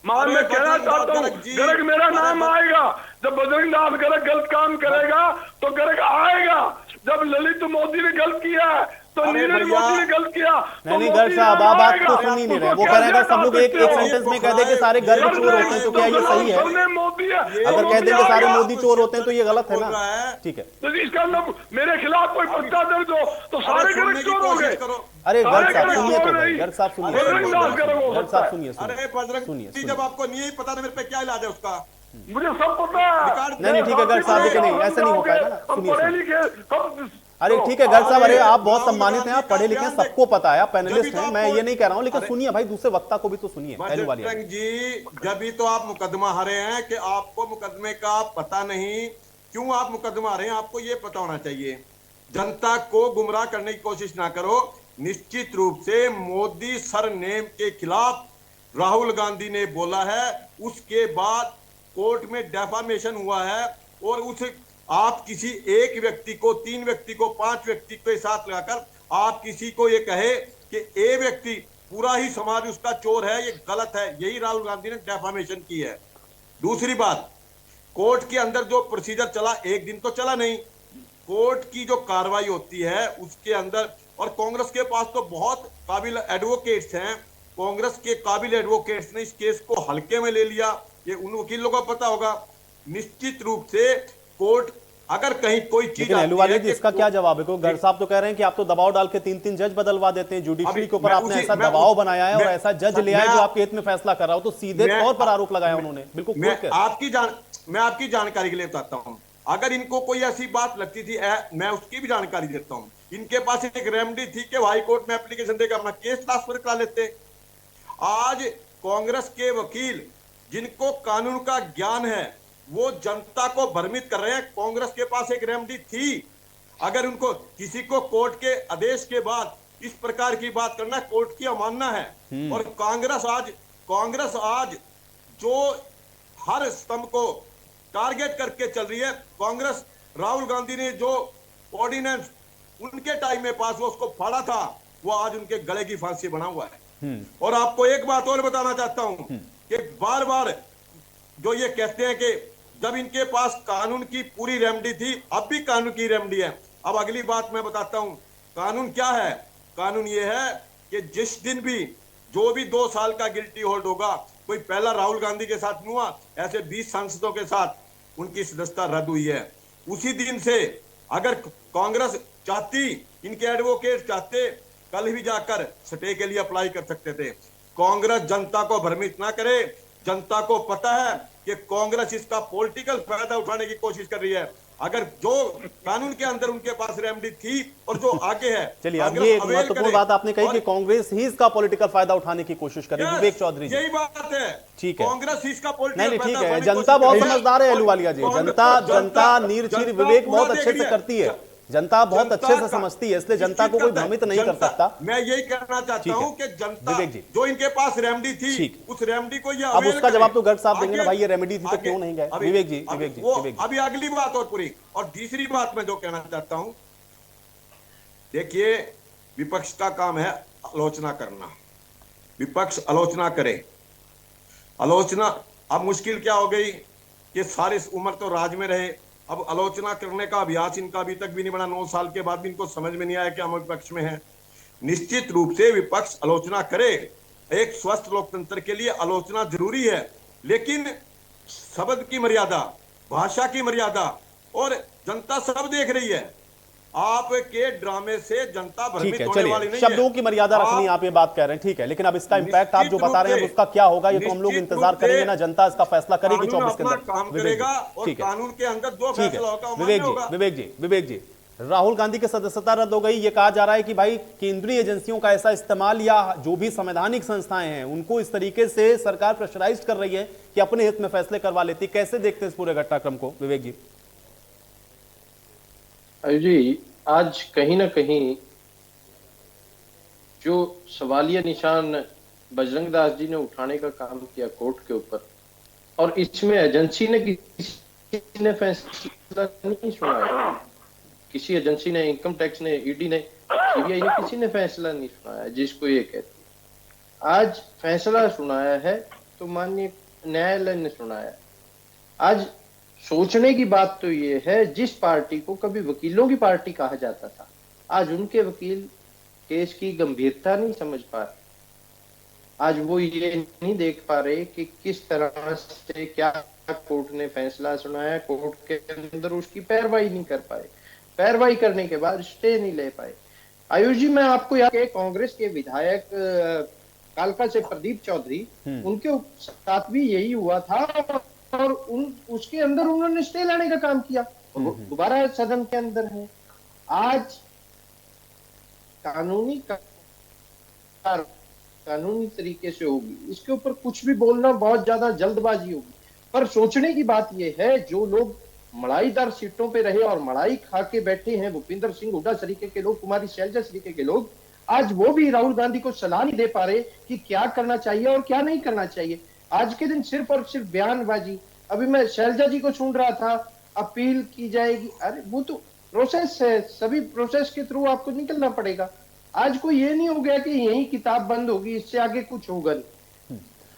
मान मैं कहना चाहता हूँ, गर्ग मेरा नाम आएगा। जब बजरंग दास गर्ग गलत काम करेगा तो गर्ग आएगा। जब ललित मोदी ने गलत किया है तो नीरज मोदी ने गलत किया। नहीं गढ़ साहब, आप बात तो सुन ही नहीं रहे। वो कह रहे हैं अगर सब लोग एक सेंटेंस में कह दे कि सारे गर्ग चोर होते हैं तो क्या ये सही है? मोदी है, अगर कह दें कि सारे मोदी चोर होते हैं तो ये गलत है ना। ठीक है, तो इसका मतलब मेरे खिलाफ कोई पर्चा दर्ज हो तो सारे गर्ग चोर हो गए। अरे गढ़ साहब सारे सुनिए तो गर्ग भाई, नहीं। गढ़ साहब सुनिए, बजरंग दास गर्ग हो गढ़ सकता साहब है। सुनिए, अरे बजरंग सुनिए, जी, जब आपको नहीं पता तो मेरे पे क्या इलाज है उसका? मुझे सब पता है। नहीं, ठीक है, गढ़ साहब, देखिए, नहीं, ऐसे नहीं हो पाएगा ना। हम सुनिए, पढ़े सुनिए। लिखे, हम अरे ठीक है गढ़ साहब, अरे आप बहुत सम्मानित हैं, आप पढ़े लिखे हैं, सबको पता है, आप पैनलिस्ट हैं, मैं ये नहीं कह रहा हूं, लेकिन सुनिए भाई, दूसरे वक्ता को भी तो सुनिए। अहलूवालिया बजरंग जी, जब भी तो आप मुकदमा हारे हैं कि आपको मुकदमे का पता नहीं। क्यों आप मुकदमा हारे हैं, आपको ये पता होना चाहिए। जनता को गुमराह करने की कोशिश ना करो। निश्चित रूप से मोदी सरनेम के खिलाफ राहुल गांधी ने बोला है, उसके बाद कोर्ट में डेफामेशन हुआ है, और उस आप किसी एक व्यक्ति को, 3 व्यक्ति को, 5 व्यक्ति के साथ लगाकर आप किसी को ये कहे कि ए व्यक्ति पूरा ही समाज उसका चोर है, ये गलत है। यही राहुल गांधी ने डेफामेशन की है। दूसरी बात, कोर्ट के अंदर जो प्रोसीजर चला, एक दिन तो चला नहीं। कोर्ट की जो कार्रवाई होती है उसके अंदर, और कांग्रेस के पास तो बहुत काबिल एडवोकेट्स हैं, कांग्रेस के काबिल एडवोकेट्स ने इस केस को हल्के में ले लिया। ये उन वकीलों को पता होगा। निश्चित रूप से कोर्ट अगर कहीं कोई चीज, लेकिन अहलूवालिया जी, इसका क्या जवाब है? गढ़ साहब तो कह रहे हैं कि आप तो दबाव डाल के 3-3 जज बदलवा देते हैं, जुडिशरी के ऊपर आपने ऐसा दबाव बनाया है और ऐसा जज ले आए जो आपके हित में फैसला कर रहा हो, तो सीधे तौर पर आरोप लगाया उन्होंने, बिल्कुल मैं खोल कर। आपकी जानकारी के लिए बताता हूं। अगर इनको कोई ऐसी बात लगती थी, मैं उसकी भी जानकारी देता हूं। इनके पास एक रेमेडी थी कि हाई कोर्ट में एप्लीकेशन देकर अपना केस ट्रांसफर करा लेते। आज कांग्रेस के वकील जिनको कानून का ज्ञान है वो जनता को भ्रमित कर रहे हैं। कांग्रेस के पास एक रेमेडी थी, अगर उनको किसी को कोर्ट के आदेश के बाद इस प्रकार की बात करना, कोर्ट की अवमानना है। और कांग्रेस आज जो हर स्तंभ को टारगेट करके चल रही है, कांग्रेस, राहुल गांधी ने जो ऑर्डिनेंस उनके टाइम में पास हुआ उसको फाड़ा था, वो आज उनके गले की फांसी बना हुआ है। और आपको एक बात और बताना चाहता हूं कि बार बार जो ये कहते हैं कि जब इनके पास कानून की पूरी रेमेडी थी, अब भी कानून की रेमेडी है। अब अगली बात मैं बताता हूं, कानून क्या है? कानून ये है कि जिस दिन भी जो भी 2 साल का गिल्टी होल्ड होगा, कोई पहला राहुल गांधी के साथ हुआ, ऐसे 20 सांसदों के साथ उनकी सदस्यता रद्द हुई है। उसी दिन से अगर कांग्रेस चाहती, इनके एडवोकेट चाहते, कल भी जाकर स्टे के लिए अप्लाई कर सकते थे। कांग्रेस जनता को भ्रमित ना करे। जनता को पता है कि कांग्रेस इसका पॉलिटिकल फायदा उठाने की कोशिश कर रही है। अगर जो कानून के अंदर उनके पास रेमेडी थी और जो आगे है, चलिए, अब ये एक महत्वपूर्ण बात आपने कही कि कांग्रेस ही इसका पॉलिटिकल फायदा उठाने की कोशिश कर रही है। विवेक चौधरी जी, यही बात है। ठीक है, कांग्रेस इसका नहीं ठीक है, जनता बहुत समझदार है अहलूवालिया जी। जनता नीर चीर विवेक बहुत अच्छे से करती है, जनता बहुत अच्छे से समझती है, इसलिए जनता को कोई भ्रमित नहीं कर सकता। मैं यही कहना चाहता हूं कि जनता जो इनके पास रेमेडी थी, उस रेमेडी को ये अब उसका जवाब तो गर्ग साहब देंगे ना भाई, ये रेमेडी थी तो क्यों नहीं गए? विवेक जी, विवेक जी, अभी अगली बात और पूरी। और तीसरी बात मैं जो कहना चाहता हूं, देखिए, विपक्ष का काम है आलोचना करना। विपक्ष आलोचना करे, आलोचना। अब मुश्किल क्या हो गई कि सारी उम्र तो राज में रहे, अब आलोचना करने का अभ्यास इनका अभी तक भी नहीं बना। 9 साल के बाद भी इनको समझ में नहीं आया कि हम विपक्ष में हैं। निश्चित रूप से विपक्ष आलोचना करे, एक स्वस्थ लोकतंत्र के लिए आलोचना जरूरी है, लेकिन शब्द की मर्यादा, भाषा की मर्यादा, और जनता सब देख रही है। आपके ड्रामे से जनता ठीक भ्रमित है, होने वाली चलिए, नहीं है। शब्दों की मर्यादा रखनी आप ये बात कह रहे हैं, ठीक है, लेकिन अब इसका इम्पैक्ट आप जो बता रहे हैं उसका क्या होगा, ये तो हम लोग इंतजार करेंगे ना, जनता इसका फैसला करेगी 24 के अंदर। काम करेगा और कानून के अंदर जो फैसला होगा वो मान्य होगा। विवेक जी, राहुल गांधी की सदस्यता रद्द हो गई, ये कहा जा रहा है कि भाई केंद्रीय एजेंसियों का ऐसा इस्तेमाल या जो भी संवैधानिक संस्थाएं हैं उनको इस तरीके से सरकार प्रेशराइज कर रही है कि अपने हित में फैसले करवा लेती। कैसे देखते हैं इस पूरे घटनाक्रम को विवेक जी? जी, आज कहीं ना कहीं जो सवालिया निशान बजरंग दास जी ने उठाने का काम किया कोर्ट के ऊपर, और इसमें एजेंसी ने किसी ने फैसला नहीं सुनाया, किसी एजेंसी ने, इनकम टैक्स ने, ईडी ने, सीबीआई ने, किसी ने फैसला नहीं सुनाया जिसको ये कहते। आज फैसला सुनाया है तो माननीय न्यायालय ने सुनाया। आज सोचने की बात तो ये है, जिस पार्टी को कभी वकीलों की पार्टी कहा जाता था, आज उनके वकील केस की गंभीरता नहीं समझ पा रहे। आज वो ये नहीं देख पा रहे कि किस तरह से क्या कोर्ट ने फैसला सुनाया, कोर्ट के अंदर उसकी पैरवाई नहीं कर पाए, पैरवाई करने के बाद स्टे नहीं ले पाए। आयुष जी, मैं आपको याद है कांग्रेस के विधायक कालका से प्रदीप चौधरी, उनके साथ भी यही हुआ था और उसके अंदर उन्होंने स्टे लाने का काम किया, दोबारा सदन के अंदर है। आज कानूनी तरीके से होगी, इसके ऊपर कुछ भी बोलना बहुत ज्यादा जल्दबाजी होगी। पर सोचने की बात यह है, जो लोग मड़ाईदार सीटों पे रहे और मड़ाई खा के बैठे हैं, भूपिंदर सिंह हुड्डा तरीके के लोग, कुमारी शैलजा तरीके के लोग, आज वो भी राहुल गांधी को सलाह नहीं दे पा रहे कि क्या करना चाहिए और क्या नहीं करना चाहिए। आज के दिन सिर्फ और सिर्फ बयानबाजी। अभी मैं शैलजा जी को सुन रहा था, अपील की जाएगी, अरे वो तो प्रोसेस है, सभी प्रोसेस के थ्रू आपको निकलना पड़ेगा। आज कोई ये नहीं हो गया कि यही किताब बंद होगी, इससे आगे कुछ होगा नहीं।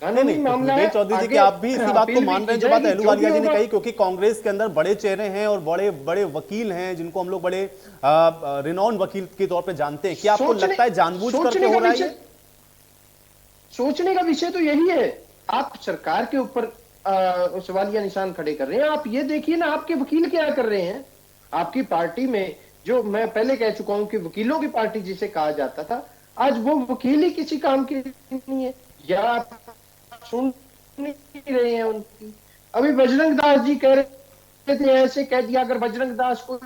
नहीं, विवेक चौधरी जी की आप भी इसी बात को मान रहे हैं जो बात अहलूवालिया जी ने कही, क्योंकि कांग्रेस के अंदर बड़े चेहरे हैं और बड़े बड़े वकील हैं जिनको हम लोग बड़े रिनॉन वकील के तौर पे जानते हैं। क्या आपको लगता है जानबूझ करके हो रहा है? सोचने का विषय तो यही है। आप सरकार के ऊपर सवालिया निशान खड़े कर रहे हैं। आप ये देखिए ना, आपके वकील क्या कर रहे हैं। आपकी पार्टी में, जो मैं पहले कह चुका हूं कि वकीलों की पार्टी जिसे कहा जाता था, आज वो वकील ही किसी काम के नहीं है, या आप सुन नहीं रहे हैं उनकी। अभी बजरंग दास जी कह रहे थे, ऐसे कह दिया अगर बजरंग दास को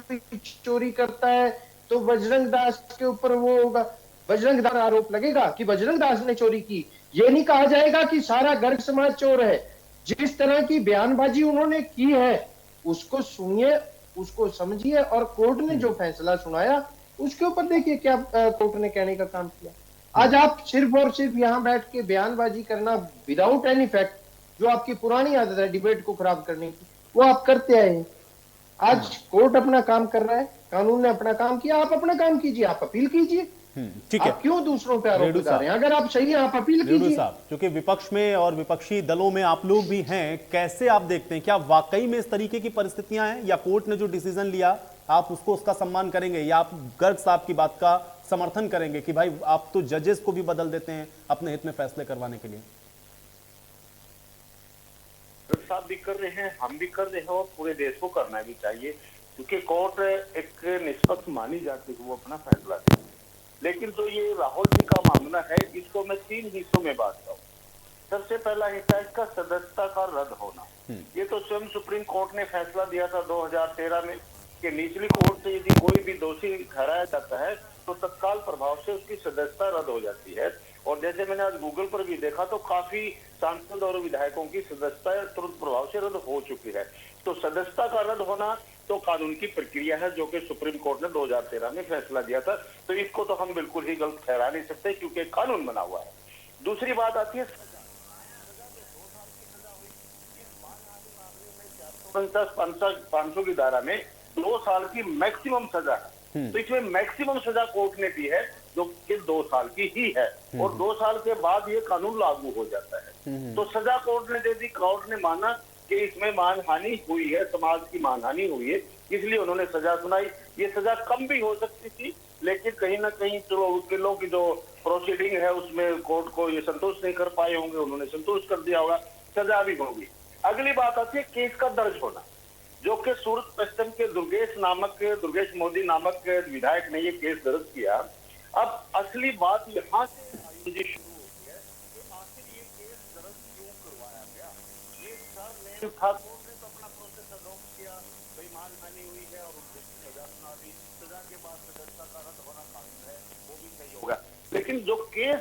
चोरी करता है तो बजरंग दास के ऊपर वो होगा, बजरंग दास आरोप लगेगा कि बजरंग दास ने चोरी की। ये नहीं कहा जाएगा कि सारा गर्ग समाज चोर है। जिस तरह की बयानबाजी उन्होंने की है उसको सुनिए, उसको समझिए, और कोर्ट ने जो फैसला सुनाया उसके ऊपर देखिए क्या कोर्ट ने कहने का काम किया। आज आप सिर्फ और सिर्फ यहाँ बैठ के बयानबाजी करना विदाउट एनी फैक्ट, जो आपकी पुरानी आदत है डिबेट को खराब करने की, वो आप करते आए हैं। आज कोर्ट अपना काम कर रहा है, कानून ने अपना काम किया, आप अपना काम कीजिए, आप अपील कीजिए। ठीक है, आप क्यों दूसरों पे आरोप लगा रहे हैं? अगर आप सही हैं आप अपील कीजिए। क्योंकि विपक्ष में और विपक्षी दलों में आप लोग भी हैं, कैसे आप देखते हैं, क्या वाकई में इस तरीके की परिस्थितियां हैं, या कोर्ट ने जो डिसीजन लिया आप उसको उसका सम्मान करेंगे, या आप गर्ग साहब की बात का समर्थन करेंगे कि भाई आप तो जजेस को भी बदल देते हैं अपने हित में फैसले करवाने के लिए? गर्ग साहब भी कर रहे हैं, हम भी कर रहे हैं, और पूरे देश को करना भी चाहिए, क्योंकि कोर्ट एक निष्पक्ष मानी जाती है, वो अपना फैसला करे। लेकिन जो ये राहुल जी का मामला है, इसको मैं 3 हिस्सों में बांटता हूँ। सबसे पहला हिस्सा इसका सदस्यता का रद्द होना। ये तो स्वयं सुप्रीम कोर्ट ने फैसला दिया था 2013 में कि निचली कोर्ट से यदि कोई भी दोषी ठहराया जाता है तो तत्काल प्रभाव से उसकी सदस्यता रद्द हो जाती है। और जैसे मैंने आज गूगल पर भी देखा तो काफी सांसद और विधायकों की सदस्यता तुरंत प्रभाव से रद्द हो चुकी है। तो सदस्यता का रद्द होना तो कानून की प्रक्रिया है, जो कि सुप्रीम कोर्ट ने 2013 में फैसला दिया था। तो इसको तो हम बिल्कुल ही गलत ठहरा नहीं सकते, क्योंकि कानून बना हुआ है। दूसरी बात आती है 500 की धारा में 2 साल की मैक्सिमम सजा है। तो इसमें मैक्सिमम सजा कोर्ट ने दी है, जो कि 2 साल की ही है, और 2 साल के बाद ये कानून लागू हो जाता है। तो सजा कोर्ट ने दे दी, कोर्ट ने माना कि इसमें मानहानि हुई है, समाज की मानहानि हुई है, इसलिए उन्होंने सजा सुनाई। ये सजा कम भी हो सकती थी, लेकिन कहीं ना कहीं चलो वकीलों की जो प्रोसीडिंग है उसमें कोर्ट को ये संतुष्ट नहीं कर पाए होंगे, उन्होंने संतुष्ट कर दिया होगा, सजा भी होगी। अगली बात आती है केस का दर्ज होना, जो कि सूरत पश्चिम के दुर्गेश मोदी नामक विधायक ने ये केस दर्ज किया। अब असली बात यहाँ से शुरू हुई है कि आखिर ये केस दर्ज क्यों करवाया गया। ये सर था, कोर्ट ने तो अपना प्रोसेस अडॉप्ट किया, भाई मानहानि हुई है और उसको सजा सुना दी, सजा के बाद सदस्यता का रद्द होना कानून है, वो भी सही होगा। लेकिन जो केस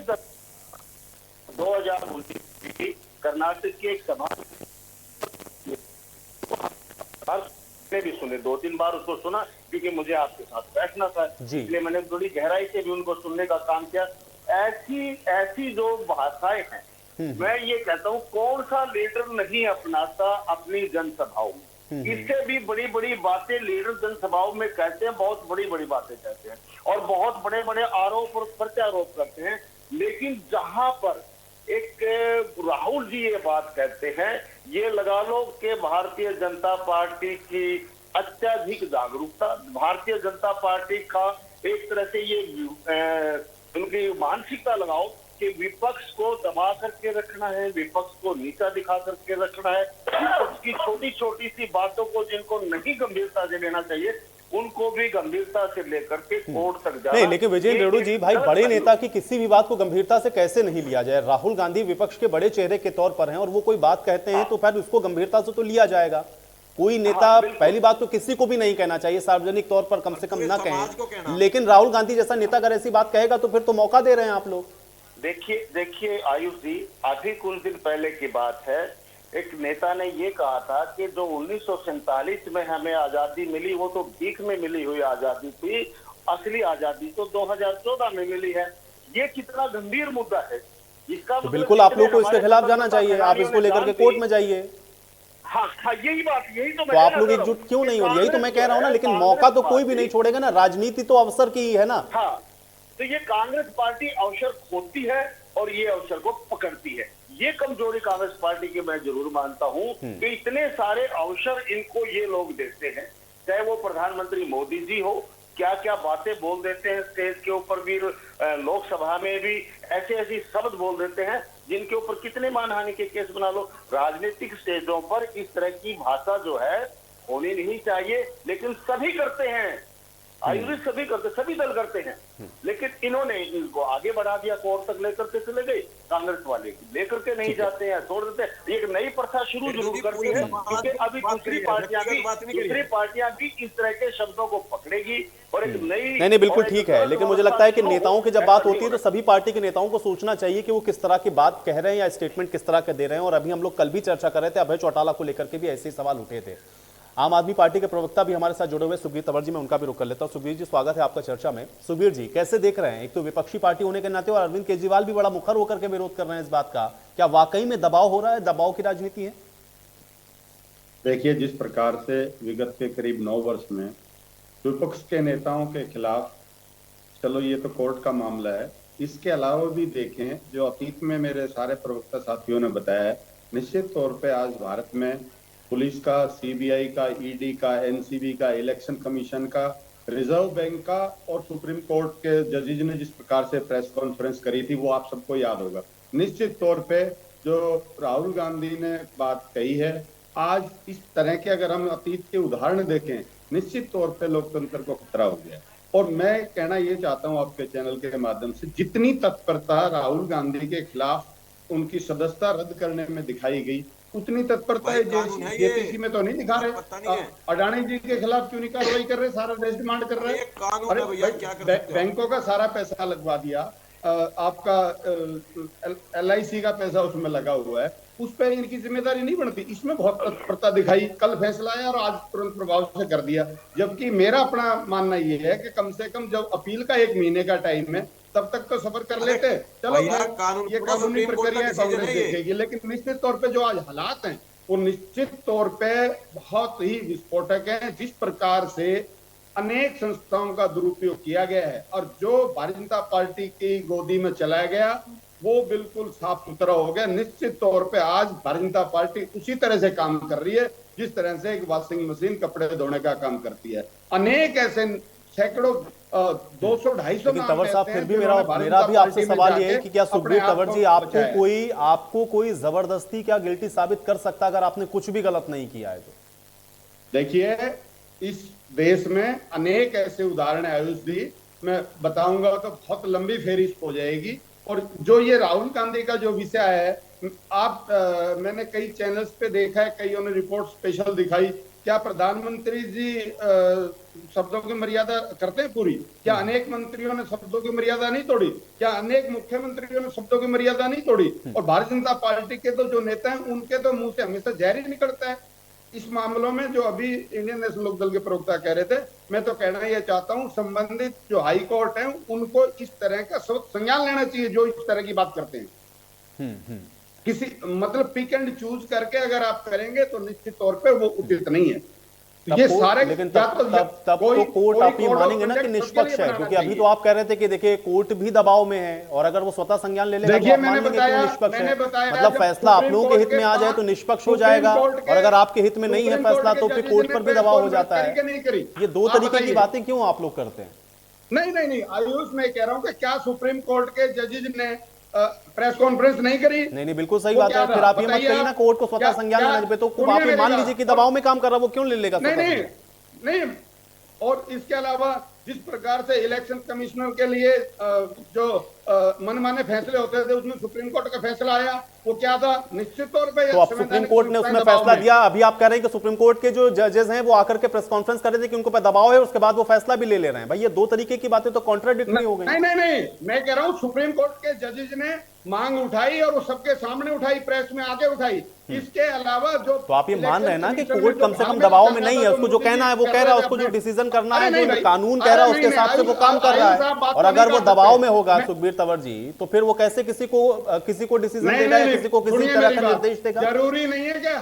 2019 कर्नाटक की एक सभा ने भी सुने, 2-3 बार उसको सुना, क्योंकि मुझे आपके साथ बैठना था, इसलिए मैंने बड़ी गहराई से भी उनको सुनने का काम किया। ऐसी जो भाषाएं हैं, मैं ये कहता हूँ कौन सा लीडर नहीं अपनाता अपनी जनसभाओं में। इससे भी बड़ी बड़ी बातें लीडर जनसभाओं में कहते हैं, बहुत बड़ी बड़ी बातें कहते हैं और बहुत बड़े बड़े आरोप और प्रत्यारोप करते हैं। लेकिन जहां पर एक राहुल जी ये बात कहते हैं, ये लगा लो कि भारतीय जनता पार्टी की अत्यधिक जागरूकता, भारतीय जनता पार्टी का एक तरह से ये उनकी मानसिकता लगाओ कि विपक्ष को दबा करके रखना है, विपक्ष को नीचा दिखा करके रखना है, विपक्ष की छोटी छोटी सी बातों को जिनको नहीं गंभीरता से लेना चाहिए उनको भी गंभीरता से लेकर के कोर्ट तक जाना। नहीं, लेकिन विजेंद्र रेणु जी, भाई बड़े नेता की किसी भी बात को गंभीरता से कैसे नहीं लिया जाए। राहुल गांधी विपक्ष के बड़े चेहरे के तौर पर हैं और वो कोई बात कहते हैं तो फिर उसको गंभीरता से तो लिया जाएगा। कोई नेता पहली बात तो किसी को भी नहीं कहना चाहिए, सार्वजनिक तौर पर कम से कम ना कहें, लेकिन राहुल गांधी जैसा नेता अगर ऐसी बात कहेगा तो फिर तो मौका दे रहे हैं आप लोग। देखिए आयुष जी, अभी कुछ दिन पहले की बात है, एक नेता ने ये कहा था कि जो 1947 में हमें आजादी मिली वो तो भीख में मिली हुई आजादी थी, असली आजादी तो 2014 में मिली है। ये कितना गंभीर मुद्दा है, इसका तो बिल्कुल आप लोग को इसके खिलाफ जाना चाहिए, आप इसको लेकर के कोर्ट में जाइए। हाँ, यही बात, यही तो आप लोग एकजुट क्यों नहीं हो रही, यही तो मैं कह रहा हूँ ना। लेकिन मौका तो कोई भी नहीं छोड़ेगा ना, राजनीति तो अवसर की ही है ना। हाँ, तो ये कांग्रेस पार्टी अवसर खोती है और ये अवसर को पकड़ती है। ये कमजोरी कांग्रेस पार्टी की मैं जरूर मानता हूं कि इतने सारे अवसर इनको ये लोग देते हैं, चाहे वो प्रधानमंत्री मोदी जी हो, क्या क्या बातें बोल देते हैं स्टेज के ऊपर भी, लोकसभा में भी ऐसे शब्द बोल देते हैं जिनके ऊपर कितने मानहानि के केस बना लो। राजनीतिक स्टेजों पर इस तरह की भाषा जो है होनी नहीं चाहिए, लेकिन सभी करते हैं, आयुष सभी करते, सभी दल करते हैं। लेकिन इन्होंने इनको आगे बढ़ा दिया, कोर्ट तक लेकर के चले गए, कांग्रेस वाले लेकर के नहीं जाते हैं, छोड़ देते हैं। एक नई प्रथा शुरू जरूर करती है, क्योंकि अभी दूसरी पार्टियां भी इस तरह के शब्दों को पकड़ेगी और एक नई नहीं बिल्कुल ठीक है। लेकिन मुझे लगता है कि नेताओं की जब बात होती है तो सभी पार्टी के नेताओं को सोचना चाहिए कि वो किस तरह की बात कह रहे हैं या स्टेटमेंट किस तरह के दे रहे हैं। और अभी हम लोग कल भी चर्चा कर रहे थे, अभय चौटाला को लेकर के भी ऐसे सवाल उठे थे। आम आदमी पार्टी के प्रवक्ता भी हमारे साथ जुड़े हुए सुखबीर तंवर जी, मैं उनका भी रुख कर लेता हूं। सुखबीर जी, स्वागत है आपका चर्चा में। सुखबीर जी, कैसे देख रहे हैं, एक तो विपक्षी पार्टी होने के नाते और अरविंद केजरीवाल भी बड़ा मुखर होकर के विरोध कर रहे हैं इस बात का, क्या वाकई में दबाव हो रहा है, दबाव की राजनीति है? देखिए, जिस प्रकार से विगत के करीब 9 वर्ष में विपक्ष के नेताओं के खिलाफ, चलो ये तो कोर्ट का मामला है, इसके अलावा भी देखें जो अतीत में मेरे सारे प्रवक्ता साथियों ने बताया है, निश्चित तौर पे आज भारत में पुलिस का, सीबीआई का, ईडी का, एनसीबी का, इलेक्शन कमीशन का, रिजर्व बैंक का और सुप्रीम कोर्ट के जजेज ने जिस प्रकार से प्रेस कॉन्फ्रेंस करी थी वो आप सबको याद होगा। निश्चित तौर पे जो राहुल गांधी ने बात कही है, आज इस तरह के अगर हम अतीत के उदाहरण देखें, निश्चित तौर पे लोकतंत्र को खतरा हो गया। और मैं कहना ये चाहता हूं आपके चैनल के माध्यम से, जितनी तत्परता राहुल गांधी के खिलाफ उनकी सदस्यता रद्द करने में दिखाई गई, उतनी तत्परता है जेपीसी में तो नहीं दिखा रहे। अडानी जी के खिलाफ क्यों नहीं कार्रवाई कर रहे, सारा देश डिमांड कर रहे हैं। अरे बैंकों का सारा पैसा लगवा दिया, आपका LIC का पैसा उसमें लगा हुआ है, उस पर इनकी जिम्मेदारी नहीं बनती। इसमें बहुत तत्परता दिखाई, कल फैसला आया और आज तुरंत प्रभाव से कर दिया। जबकि मेरा अपना मानना ये है कि कम से कम जब अपील का 1 महीने का टाइम है तब तक तो सफर कर लेते। चलो ये कानूनी प्रक्रिया कांग्रेस देखेगी, लेकिन निश्चित तौर पे जो आज हालात हैं वो निश्चित तौर पे बहुत ही विस्फोटक हैं। जिस प्रकार से अनेक संस्थाओं का दुरुपयोग किया गया है और जो भारतीय जनता पार्टी की गोदी में चलाया गया, वो बिल्कुल साफ सुथरा हो गया। निश्चित तौर पे आज भारतीय जनता पार्टी उसी तरह से काम कर रही है जिस तरह से एक वॉशिंग मशीन कपड़े धोने का काम करती है। अनेक ऐसे सैकड़ों 200-250 लेकिन तंवर साहब, फिर भी मेरा भी आपसे सवाल ये है कि क्या सुखबीर तंवर जी आपको कोई जबरदस्ती क्या गिल्टी साबित कर सकता अगर आपने कुछ भी गलत नहीं किया है तो? देखिए, इस देश में अनेक ऐसे उदाहरण है आयुष जी, मैं बताऊंगा तो बहुत लंबी फेरिस्त हो जाएगी। और जो ये राहुल गांधी का जो विषय है, मैंने कई चैनल्स पे देखा है, कईयों ने रिपोर्ट स्पेशल दिखाई। क्या प्रधानमंत्री जी शब्दों की मर्यादा करते हैं पूरी? क्या अनेक मंत्रियों ने शब्दों की मर्यादा नहीं तोड़ी? क्या अनेक मुख्यमंत्रियों ने शब्दों की मर्यादा नहीं तोड़ी? और भारतीय जनता पार्टी के तो जो नेता हैं उनके तो मुंह से हमेशा जहर ही निकलता है। इस मामलों में जो अभी इंडियन नेशनल लोकदल के प्रवक्ता कह रहे थे, मैं तो कहना यह चाहता हूं संबंधित जो हाई कोर्ट है उनको इस तरह का संज्ञान लेना चाहिए जो इस तरह की बात करते हैं। किसी मतलब पिक एंड चूज करके अगर आप करेंगे तो निश्चित तौर पे वो उचित नहीं है। ये सारे लेकिन तब तो कोर्ट आप ये मानेंगे ना कि निष्पक्ष है, क्योंकि अभी तो आप कह रहे थे कि देखिए कोर्ट भी दबाव में है और अगर वो स्वतः संज्ञान ले लेगा तो आप मानेंगे कि निष्पक्ष है। मतलब फैसला आप लोगों के हित में आ जाए तो निष्पक्ष हो जाएगा और अगर आपके हित में नहीं है फैसला तो फिर कोर्ट पर भी दबाव हो जाता है। ये दो तरीके की बातें क्यों आप लोग करते हैं? नहीं आयुष, मैं कह रहा हूँ कि क्या सुप्रीम कोर्ट के जजेज ने प्रेस कॉन्फ्रेंस नहीं करी? नहीं, बिल्कुल सही बात है। फिर आप ये मत कहिए ना कोर्ट को स्वतः संज्ञान लेने पे, तो आप ये मान लीजिए कि दबाव में काम कर रहा है, वो क्यों ले लेगा? नहीं। और इसके अलावा जिस प्रकार से इलेक्शन कमिश्नर के लिए जो मनमाने फैसले होते थे उसमें सुप्रीम कोर्ट का फैसला आया, वो क्या था? निश्चित तौर पे तो अब सुप्रीम कोर्ट ने उसमें फैसला दिया। अभी आप कह रहे हैं कि सुप्रीम कोर्ट के जो जजेस हैं वो आकर के प्रेस कॉन्फ्रेंस कर रहे थे कि उनको पे दबाव है, उसके बाद वो फैसला भी ले ले रहे हैं। भाई ये दो तरीके की बातें तो कॉन्ट्राडिक्टरी हो गई। नहीं, मैं कह रहा हूँ सुप्रीम कोर्ट के जजेस ने मांग उठाई और वो सबके सामने उठाई, प्रेस में आगे उठाई। इसके अलावा जो तो आप ये मान रहे हैं ना कि कोर्ट कम से कम दबाव में नहीं है, उसको जो कहना है वो कह रहा है, उसको जो डिसीजन करना है, जो कानून कह रहा है उसके हिसाब से वो काम कर रहा है। और अगर वो दबाव में होगा सुखबीर तंवर जी, तो फिर वो कैसे किसी को डिसीजन देगा या किसी को किसी तरह का निर्देश देगा? जरूरी नहीं है कि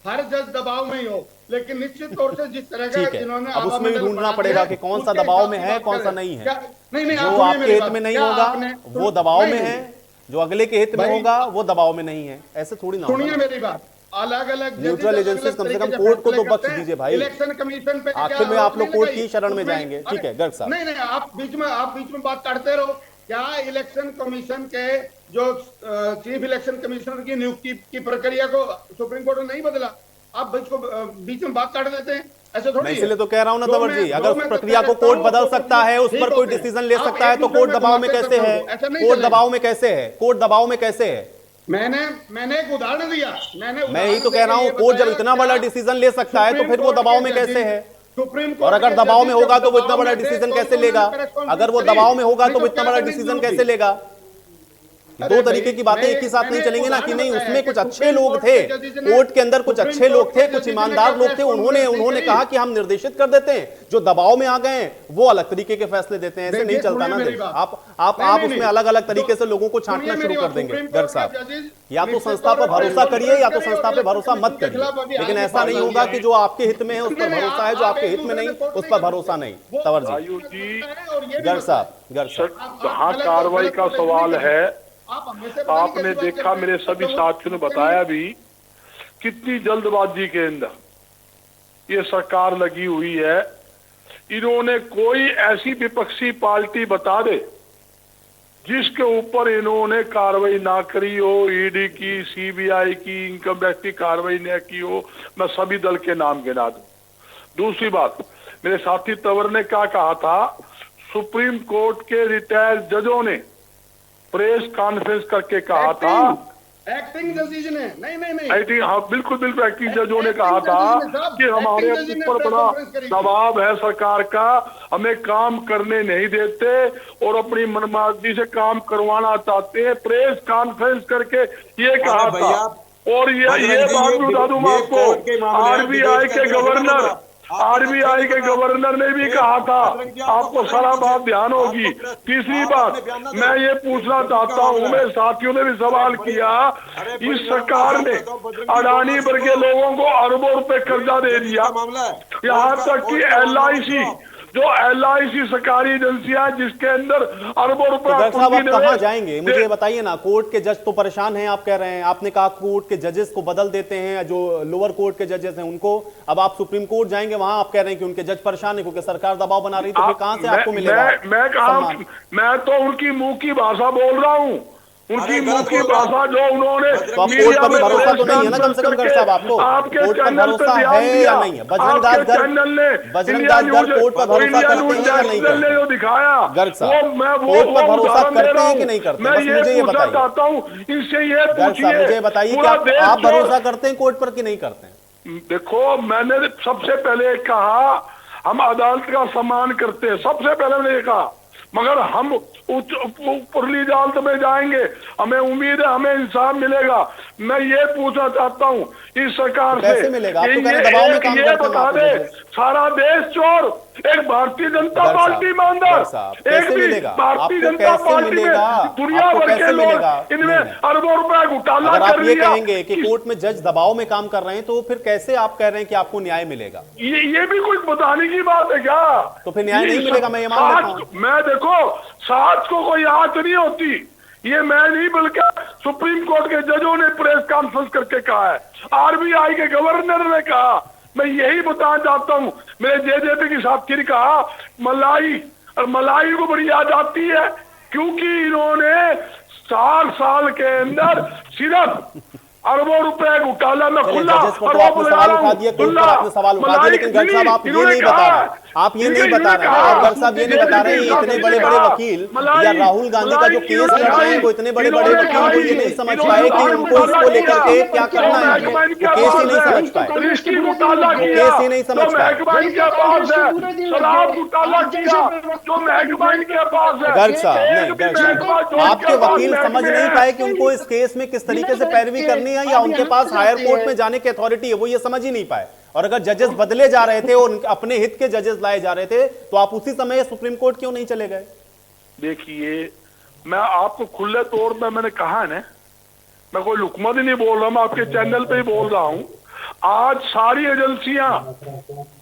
हर जज दबाव में ही हो, लेकिन निश्चित तौर से जिस तरह का जिन्होंने अब उसमें भी ढूंढना पड़ेगा कि कौन सा दबाव में है, कौन सा नहीं है। जो आपके हित में नहीं होगा वो दबाव में है, जो अगले के हित में होगा वो दबाव में नहीं है। ऐसे थोड़ी ना। सुनिए मेरी बात, अलग-अलग न्यूट्रल एजेंसीज कम से कम कोर्ट को तो बख्श दीजिए भाई। इलेक्शन कमीशन पे आखिर में आप लोग कोर्ट की शरण में जाएंगे। ठीक है गर्ग साहब। नहीं, आप बीच में बात करते रहो। क्या इलेक्शन कमीशन के जो चीफ इलेक्शन कमिश्नर की नियुक्ति की प्रक्रिया को सुप्रीम कोर्ट ने नहीं बदला? आप बीच में बात काट देते हैं, ऐसे थोड़ी। इसलिए तो कह रहा हूं ना तंवर जी, अगर उस प्रक्रिया को कोर्ट बदल सकता है, उस पर कोई डिसीजन ले सकता है, तो कोर्ट दबाव में कैसे है? कोर्ट दबाव में कैसे है? कोर्ट दबाव में कैसे है? मैंने एक उदाहरण दिया। मैं यही तो कह रहा हूं, कोर्ट जब इतना बड़ा डिसीजन ले सकता है तो फिर वो दबाव में कैसे है? और अगर दबाव में होगा तो वो इतना बड़ा डिसीजन कैसे लेगा? अगर वो दबाव में होगा तो वो इतना बड़ा डिसीजन कैसे लेगा? दो तरीके की बातें एक ही साथ नहीं चलेंगे ना कि नहीं उसमें कुछ अच्छे लोग थे, कोर्ट के अंदर कुछ अच्छे लोग थे, कुछ ईमानदार लोग थे, उन्होंने कहा कि हम निर्देशित कर देते हैं, जो दबाव में आ गए हैं वो अलग तरीके के फैसले देते हैं। ऐसे नहीं चलता ना। आप उसमें अलग अलग तरीके से लोगों को छांटना शुरू कर देंगे। गर्ग साहब, या तो संस्था पर भरोसा करिए या तो संस्था पर भरोसा मत करिए, लेकिन ऐसा नहीं होगा कि जो आपके हित में है उस पर भरोसा है, जो आपके हित में नहीं उस पर भरोसा नहीं। तंवर जी। गर्ग साहब, जहां कार्रवाई का सवाल है, आपने देखा, मेरे सभी साथियों ने बताया भी, कितनी जल्दबाजी के अंदर ये सरकार लगी हुई है। इन्होंने कोई ऐसी विपक्षी पार्टी बता दे जिसके ऊपर इन्होंने कार्रवाई ना करी हो, ईडी की, सीबीआई की, इनकम टैक्स की कार्रवाई न की हो, मैं सभी दल के नाम गिना दूं। दूसरी बात, मेरे साथी तंवर ने क्या कहा था, सुप्रीम कोर्ट के रिटायर्ड जजों ने प्रेस कॉन्फ्रेंस करके कहा था, एक्टिंग जजेज ने, नहीं, हाँ बिल्कुल एक्टिंग जजों ने कहा था कि हमारे ऊपर बड़ा दबाव है सरकार का, हमें काम करने नहीं देते और अपनी मनमर्जी से काम करवाना चाहते हैं। प्रेस कॉन्फ्रेंस करके ये कहा था। और ये बात बता दूं आपको, आरबीआई के गवर्नर ने भी कहा था, आपको सारा बात ध्यान होगी। तीसरी बात, मैं ये पूछना चाहता हूँ, मेरे साथियों ने भी सवाल किया, इस सरकार ने अडानी वर्ग के लोगों को अरबों रुपए कर्जा दे दिया, यहाँ तक कि LIC जो LIC सरकारी एजेंसियां जिसके अंदर अरबों रुपए गर्ग साहब आप कहां जाएंगे, मुझे ये बताइए ना। कोर्ट के जज तो परेशान हैं, आप कह रहे हैं, आपने कहा कोर्ट के जजेस को बदल देते हैं, जो लोअर कोर्ट के जजेस हैं उनको, अब आप सुप्रीम कोर्ट जाएंगे, वहां आप कह रहे हैं कि उनके जज परेशान है क्योंकि सरकार दबाव बना रही, तो फिर कहां से आपको मिलेगा? मैं तो उनकी मुंह की भाषा बोल रहा हूँ, उनकी मुंह की भाषा जो उन्होंने। तो कोर्ट पर भी भरोसा तो नहीं है ना कम से कम गर्ग साहब आपको? कोर्ट पर भरोसा है या नहीं है? बजरंग दास गर्ग कोर्ट पर भरोसा करते हैं या नहीं करते? जो दिखाया गर्ग साहब कोर्ट पर भरोसा करते हैं कि नहीं करते? बस मुझे ये बताइए। चाहता हूँ इनसे ये गर्ग साहब मुझे बताइए कि आप भरोसा करते हैं कोर्ट पर कि नहीं करते हैं? देखो, मैंने सबसे पहले कहा हम अदालत का सम्मान करते हैं, सबसे पहले मैंने ये कहा, मगर हम ऊपरली अदालत में जाएंगे, हमें उम्मीद है हमें इंसाफ मिलेगा। मैं ये पूछना चाहता हूँ इस सरकार से, ये बता दे सारा देश चोर, एक भारतीय जनता पार्टी ईमानदार, एक भी भारतीय जनता पार्टी में दुनिया भर के लोग इनमें अरबों रुपए घोटाला कर रहे हैं। कहेंगे कि कोर्ट में जज दबाव में काम कर रहे हैं, तो फिर कैसे आप कह रहे हैं कि आपको न्याय मिलेगा? ये भी कुछ बताने की बात है क्या? तो फिर न्याय नहीं मिलेगा, मैं ये मान लेता हूं। मैं देखो, साथ को कोई आंच नहीं होती, ये मैं नहीं बल्कि सुप्रीम कोर्ट के जजों ने प्रेस कॉन्फ्रेंस करके कहा है, RBI के गवर्नर ने कहा। मैं यही बताना चाहता हूं, मेरे JJP की साथी ने कहा मलाई को बड़ी याद आती है क्योंकि इन्होंने 4 साल के अंदर सिर्फ अरबों रुपए घोटाला में खुला। आपने सवाल उठा दिया, आपने सवाल उठा दिया, लेकिन गर्ग साहब आप ये नहीं बता रहे, आप ये नहीं बता रहे, आप गर्ग साहब ये नहीं बता रहे, इतने बड़े बड़े वकील या राहुल गांधी का जो केस लड़ रहे हैं, वो इतने बड़े बड़े वकील वो ये नहीं समझ पाए कि उनको इसको लेकर के क्या करना है, वो केस ही नहीं समझ पाए, केस ही नहीं समझ पाए। गर्ग साहब नहीं, गर्ग साहब आपके वकील समझ नहीं पाए कि उनको इस केस में किस तरीके से पैरवी करनी है, या उनके पास हायर कोर्ट में जाने की अथॉरिटी है, वो ये समझ ही नहीं पाए। और अगर जजेस बदले जा रहे थे और अपने हित के जजेस लाए जा रहे थे, तो आप उसी समय सुप्रीम कोर्ट क्यों नहीं चले गए? देखिए, मैं आपको खुले तौर पे मैंने कहा है ना, मैं कोई लुकमत ही नहीं बोल रहा, मैं आपके चैनल पे ही बोल रहा हूं। आज सारी एजेंसियां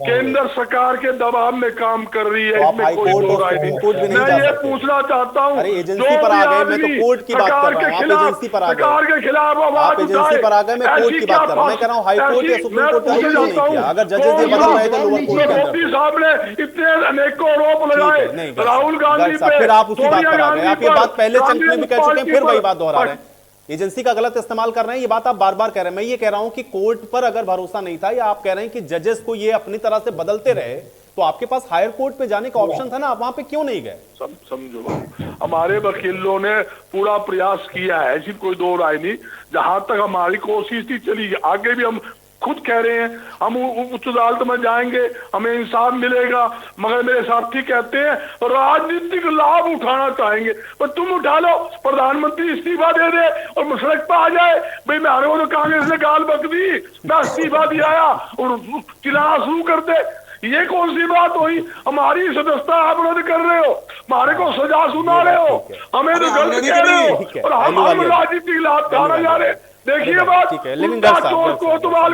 केंद्र सरकार के दबाव में काम कर रही है, इसमें कोई दो राय नहीं। मैं ये पूछना चाहता हूँ, एजेंसी पर आ गए, मैं तो कोर्ट की बात कर रहा हूँ, आप एजेंसी पर आ गए, सरकार के खिलाफ आप एजेंसी पर आ गए, मैं कोर्ट की बात कर रहा हूँ, मैं कह रहा हूँ हाई कोर्ट या सुप्रीम कोर्ट ने क्यों नहीं किया? अगर जजेस ये बदल रहे थे लोअर कोर्ट के अंदर, मोदी साहब ने इतने अनेकों आरोप लगाए राहुल गांधी पे, फिर आप उसी बात पर आ गए, आप ये बात पहले चंक में भी कह चुके हैं, फिर वही बात दोहरा रहे हैं, एजेंसी का गलत इस्तेमाल कर रहे हैं, ये बात आप बार बार कह रहे हैं। मैं ये कह रहा हूं कि कोर्ट पर अगर भरोसा नहीं था, या आप कह रहे हैं कि जजेस को ये अपनी तरह से बदलते रहे, तो आपके पास हायर कोर्ट पे जाने का ऑप्शन था ना, आप वहां पे क्यों नहीं गए? समझो, हमारे वकीलों ने पूरा प्रयास किया है, ऐसी कोई दो राय नहीं। जहां तक हमारी कोशिश थी चली, आगे भी हम खुद कह रहे हैं हम उच्च अदालत में जाएंगे, हमें इंसाफ मिलेगा, मगर मेरे साथी कहते हैं राजनीतिक लाभ उठाना चाहेंगे। पर तुम उठा लो, प्रधानमंत्री इस्तीफा दे दे और सड़क पर आ जाए, भाई मैं हरे तो कांग्रेस ने गाल बक दी, मैं इस्तीफा दिया और चिल्लाना शुरू कर दे, ये कौन सी बात हुई? हमारी सदस्यता आप रद्द कर रहे हो, हमारे को सजा सुना रहे हो, हमें तो गलत कह रहे हो, और हम राजनीतिक लाभ उठाना जा रहे। देखिए बात, ठीक है, लेकिन गर्ग साहब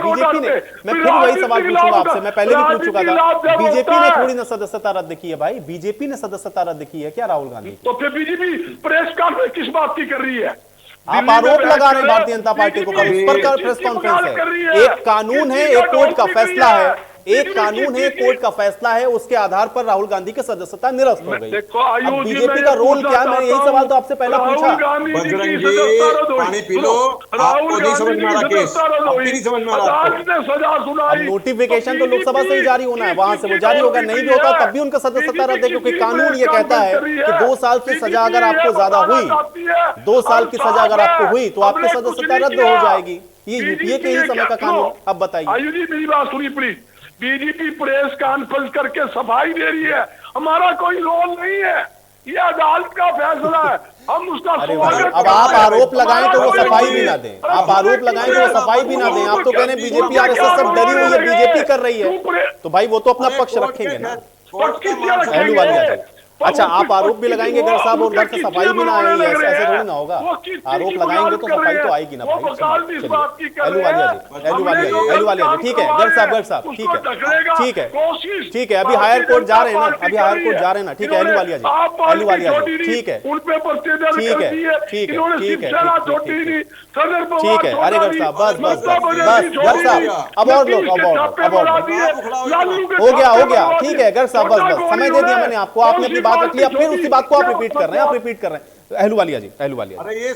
बीजेपी ने, मैं फिर वही सवाल पूछूंगा आपसे, मैं पहले भी पूछ चुका था, बीजेपी ने थोड़ी ना सदस्यता रद्द की है भाई, बीजेपी ने सदस्यता रद्द की है क्या राहुल गांधी की? तो फिर बीजेपी प्रेस कॉन्फ्रेंस किस बात की कर रही है? आप आरोप लगा रहे हैं भारतीय जनता पार्टी को, उस पर प्रेस कॉन्फ्रेंस है। एक कानून है, एक कोर्ट का फैसला है, एक कानून है, कोर्ट का फैसला है, उसके आधार पर राहुल गांधी की सदस्यता निरस्त हो गई। अब बीजेपी का रोल क्या है? मैंने यही सवाल तो आपसे पहले पूछा। बजरंग जी पानी पी लो, आपको नहीं समझ में आ रहा केस, आपको नहीं समझ में आ रहा। अब नोटिफिकेशन तो लोकसभा से ही जारी होना है, वहां से वो जारी होगा, नहीं भी होगा तब भी उनका सदस्यता रद्द है, क्योंकि कानून ये कहता है कि 2 साल की सजा अगर आपको ज्यादा हुई, 2 साल की सजा अगर आपको हुई तो आपकी सदस्यता रद्द हो जाएगी। ये यूपीए के ही समय का कानून। अब बताइए। आयुजी मेरी बात सुनिए प्लीज। बीजेपी प्रेस कॉन्फ्रेंस करके सफाई दे रही है, हमारा कोई रोल नहीं है, ये अदालत का फैसला है, हम उसका अब आप आरोप लगाएं तो वो सफाई भी ना दें, आप आरोप लगाएं तो वो सफाई भी ना दें, आप तो कह रहे हैं बीजेपी आरएसएस सब डरी हुई है, बीजेपी कर रही है, तो भाई वो तो अपना पक्ष रखेंगे ना। अच्छा, आप आरोप भी लगाएंगे घर साहब और घर से सफाई भी ना आएगी, ऐसे थोड़ी ना होगा। आरोप लगाएंगे तो सफाई तो आएगी ना भाई। एलुवालिया जी ठीक है घर साहब ठीक है ठीक है। अभी हायर कोर्ट जा रहे हैं ना, अभी हायर कोर्ट जा रहे हैं ना, ठीक है एलुवालिया जी ठीक है ठीक है। अरे घर साहब बस घर साहब अब और लोग हो गया ठीक है घर साहब बस समय दे दिया मैंने आपको, आपने अपनी बात रख ली, अब फिर उसी बात को आप रिपीट कर रहे हैं अहलुवालिया जी। अरे ये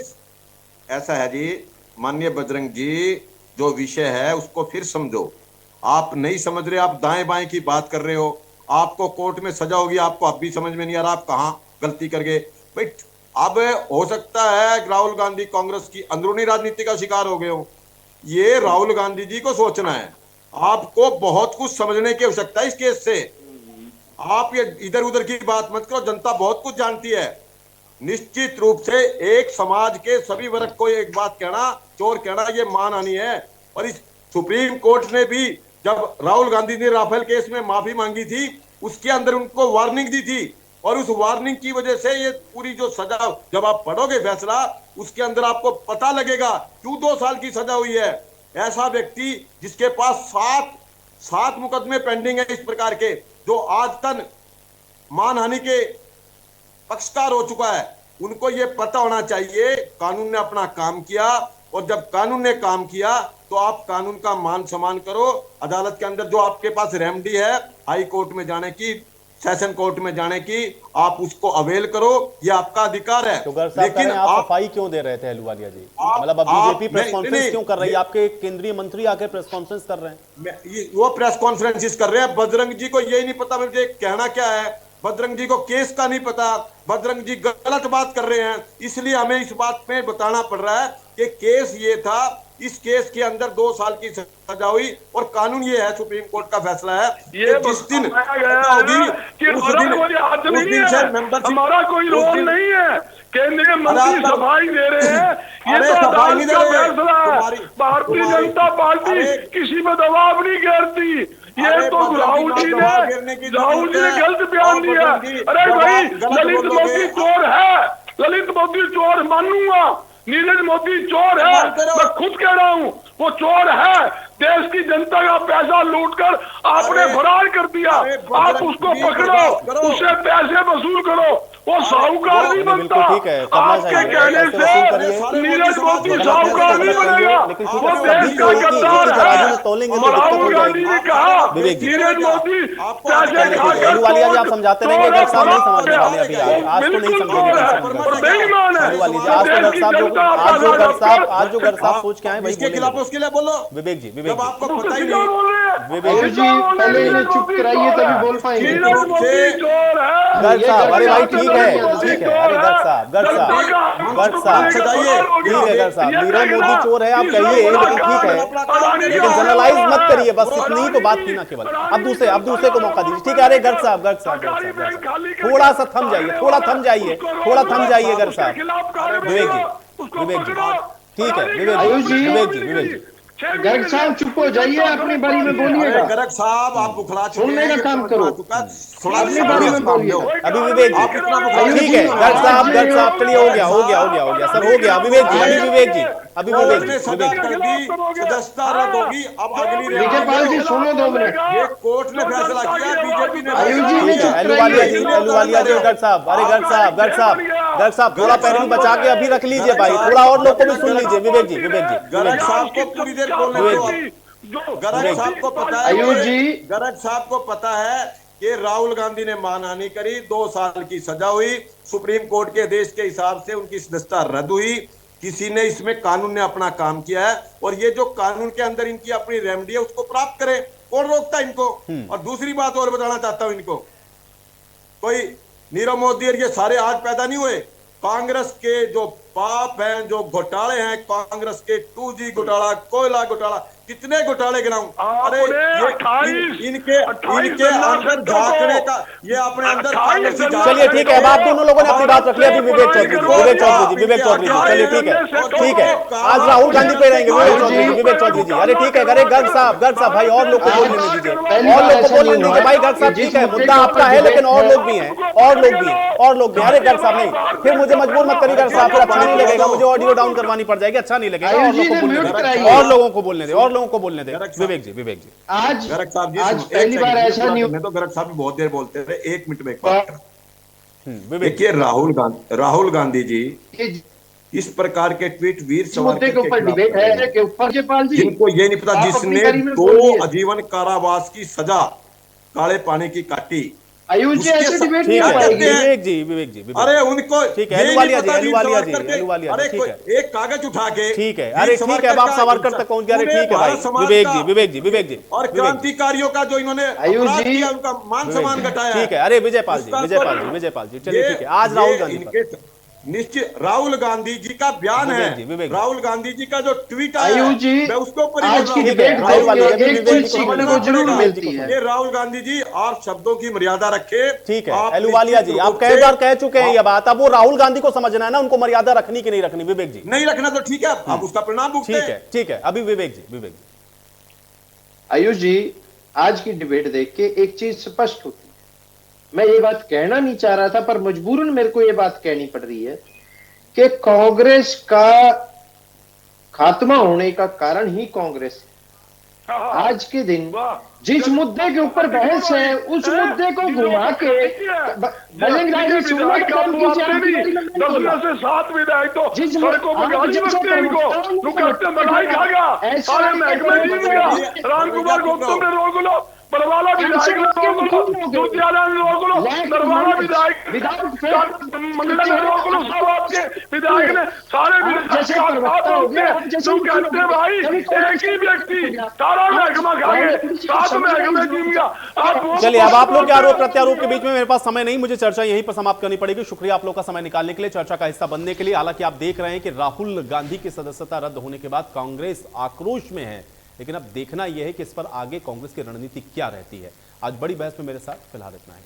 ऐसा है जी, माननीय बजरंग जी, जो विषय है उसको फिर समझो। आप नहीं समझ रहे, आप दाएं बाएं की बात कर रहे हो। आपको कोर्ट में सजा होगी, आपको अब भी समझ में नहीं आ रहा आप कहां गलती कर गए भाई। अब हो सकता है राहुल गांधी कांग्रेस की अंदरूनी राजनीति का शिकार हो गए हो, ये राहुल गांधी जी को सोचना है। आपको बहुत कुछ समझने की आवश्यकता है इस केस से। आप ये इधर उधर की बात मत करो, जनता बहुत कुछ जानती है। निश्चित रूप से एक समाज के सभी वर्ग को एक बात कहना, चोर कहना, ये मानहानि है। और इस सुप्रीम कोर्ट ने भी जब राहुल गांधी ने राफेल केस में माफी मांगी थी, उसके अंदर उनको वार्निंग दी थी, और उस वार्निंग की वजह से ये पूरी जो सजा, जब आप पढ़ोगे फैसला, उसके अंदर आपको पता लगेगा क्यों 2 साल की सजा हुई है। ऐसा व्यक्ति जिसके पास 7 मुकदमे पेंडिंग है इस प्रकार के, जो आज तक मानहानि के पक्षकार हो चुका है, उनको ये पता होना चाहिए कानून ने अपना काम किया, और जब कानून ने काम किया तो आप कानून का मान सम्मान करो। अदालत के अंदर जो आपके पास रेमेडी है हाई कोर्ट में जाने की, सेशन कोर्ट में जाने की, आप उसको अवेल करो, ये आपका अधिकार है। तो लेकिन आप सफाई क्यों दे रहे थे अहलुवालिया जी? मतलब अब बीजेपी प्रेस कॉन्फ्रेंस क्यों कर रही है? आपके केंद्रीय मंत्री आके प्रेस कॉन्फ्रेंस कर रहे हैं, वो प्रेस कॉन्फ्रेंस कर रहे हैं। बजरंग जी को यही नहीं पता मुझे कहना क्या है, बजरंग जी को केस का नहीं पता, बजरंग जी गलत बात कर रहे हैं। इसलिए हमें इस बात में बताना पड़ रहा है कि केस ये था, इस केस के अंदर 2 साल की सजा हुई, और कानून ये है, सुप्रीम कोर्ट का फैसला है, ये जिस दिन होगी उस दिन से मेंबरशिप, हमारा कोई रोल नहीं है। केंद्रीय मंत्री सफाई दे रहे हैं, ये तो अदालत का फैसला है। भारतीय जनता पार्टी किसी में दबाव नहीं करती। ये तो राहुल जी ने गलत बयान दिया। अरे भाई, ललित मोदी चोर है, ललित मोदी चोर मानूंगा, नीरज मोदी चोर है, मैं खुद कह रहा हूँ वो चोर है। देश की जनता का पैसा लूटकर आपने फरार कर दिया, आप उसको पकड़ो, उससे पैसे वसूल करो, वो साहूकार नहीं बनता। आपके कहने से नीरज मोदी साहूकार नहीं बनेगा, वो देश का गद्दार है। राहुल गांधी ने कहा नीरज मोदी पैसे खाकर आप समझाते रहेंगे, घर साहब नहीं समझने वाले अभी, आज तो नहीं समझेंगे बेईमान है। आज जो घर साहब सोच के आए वही बोलेंगे। उसके लिए बोलो विवेक जी, जब आपको पता ही नहीं, विवेक जी पहले इन्हें चुप कराइए तभी बोल पाएंगे। गर्ग साहब, अरे भाई ठीक है, अरे गर्ग साहब ठीक है गर्ग साहब, नीरव मोदी चोर है आप कहिए, लेकिन ठीक है, लेकिन जनरलाइज मत करिए, बस इतनी तो बात थी ना केवल। अब दूसरे को मौका दीजिए, ठीक है। अरे गर्ग साहब थोड़ा सा थम जाइए, थोड़ा थम जाइए गर्ग साहब। विवेक जी ठीक है, विवेक जी गर्ग साहब चुप हो जाइए, अपनी बारी में बोलिएगा। गर्ग साहब आप बुखला सुनने का काम करो, अपनी बारी में बोलिए। अभी विवेक जी ठीक है, गर्ग साहब के लिए हो गया सर, हो गया। विवेक जी सदस्यता रद्द होगी। अब अगली विजयपाल जी सुनो 2 मिनट, ये कोर्ट ने फैसला किया, बीजेपी ने अहलुवालिया जी, गर्ग साहब, अरे गर्ग साहब थोड़ा पैर बचा के अभी रख लीजिए भाई, थोड़ा और लोग को भी सुन लीजिए। विवेक जी गर्ग साहब को पूरी देर बोलने दो। गर्ग साहब को पता है, गर्ग साहब को पता है कि राहुल गांधी ने मानहानि करी, 2 साल की सजा हुई, सुप्रीम कोर्ट के आदेश के हिसाब से उनकी सदस्यता रद्द हुई। किसी ने इसमें, कानून ने अपना काम किया है, और ये जो कानून के अंदर इनकी अपनी रेमेडी है उसको प्राप्त करें, कौन रोकता है इनको। और दूसरी बात और बताना चाहता हूं इनको, कोई नीरव मोदी और ये सारे आज पैदा नहीं हुए। कांग्रेस के जो पाप हैं, जो घोटाले हैं, कांग्रेस के 2G घोटाला, कोयला घोटाला, कितने घोटाले गिनाऊं? अरे आपने ये 28 इनके अंदर झांकने का, ये अपने अंदर चलिए ठीक है, अब आप दोनों लोगों ने अपनी बात रख ली। अभी विवेक चौधरी जी, चलिए ठीक है, आज राहुल गांधी पे रहेंगे विवेक चौधरी जी। अरे ठीक है, अरे गर्ग साहब भाई और लोग को बोलने दीजिए, और लोग को बोलने दीजिए भाई। गर्ग साहब ठीक है, मुद्दा आपका है, लेकिन और लोग भी हैं। अरे गर्ग साहब नहीं, फिर मुझे मजबूर मत करिए गर्ग साहब, फिर अच्छा नहीं लगेगा, मुझे ऑडियो डाउन करवानी पड़ जाएगी, अच्छा नहीं लगेगा। और लोगों को बोलने दे, विवेक जी। आज पहली बार ऐसा नहीं, मैं तो गर्ग साहब भी बहुत देर बोलते रहे, 1 मिनट में एक बात। देखिए राहुल गांधी जी इस प्रकार के ट्वीट वीर सावरकर के ऊपर डिबेट है कि ऊपर जिनको ये नहीं पता, जिसने 2 आजीवन कारावास की सजा काले पानी की काटी, आयुष जी ऐसे डिबेट नहीं हो पाएगी। विवेक जी अरे उनको ठीक है, अहलुवालिया जी, अरे एक कागज उठा के ठीक है, अरे ठीक है, अब आप सावरकर तक पहुंच गए। अरे ठीक है भाई, विवेक जी और क्रांतिकारियों का जो इन्होंने अपराध किया, उनका मान सम्मान घटाया। ठीक है, अरे विजयपाल जी, चलिए ठीक है। आज राहुल गांधी निश्चित राहुल गांधी जी का बयान है, राहुल गांधी जी का जो ट्वीट आया मैं उसको ये राहुल गांधी जी और शब्दों की मर्यादा रखे। ठीक है अहलुवालिया जी, आप कई बार कह चुके हैं ये बात, अब वो राहुल गांधी को समझना है ना, उनको मर्यादा रखनी कि नहीं रखनी। विवेक जी नहीं रखना तो ठीक है, अब उसका परिणाम भुगतें। ठीक है, अभी विवेक जी। आयुष जी, आज की डिबेट देख के एक चीज स्पष्ट होती है, मैं ये बात कहना नहीं चाह रहा था पर मजबूरन मेरे को ये बात कहनी पड़ रही है कि कांग्रेस का खात्मा होने का कारण ही कांग्रेस है। आज के दिन जिस मुद्दे के ऊपर बहस है, उस मुद्दे को घुमा के बजरंग सुनने का काम कीजिए। 10 में से 7 विधायक तो सड़कों पर गाली बकते इनको कहते बधाई खा गया, सारे महकमे जीत गया, रामकुमार गौतम ने रोक लो, बरवाला विधायक ने रोक लो, दुर्दियाला ने रोक लो, बरवाला विधायक मंगला ने रोक लो, सब आपके विधायक ने सारे तुम कहते भाई एक ही व्यक्ति सारा महकमा खा गए, 7 महकमे जीत गया। चलिए, अब आप लोग के आरोप प्रत्यारोप के बीच में मेरे पास समय नहीं, मुझे चर्चा यहीं पर समाप्त करनी पड़ेगी। शुक्रिया आप लोग का समय निकालने के लिए, चर्चा का हिस्सा बनने के लिए। हालांकि आप देख रहे हैं कि राहुल गांधी की सदस्यता रद्द होने के बाद कांग्रेस आक्रोश में है, लेकिन अब देखना यह है कि इस पर आगे कांग्रेस की रणनीति क्या रहती है। आज बड़ी बहस में मेरे साथ फिलहाल इतना ही।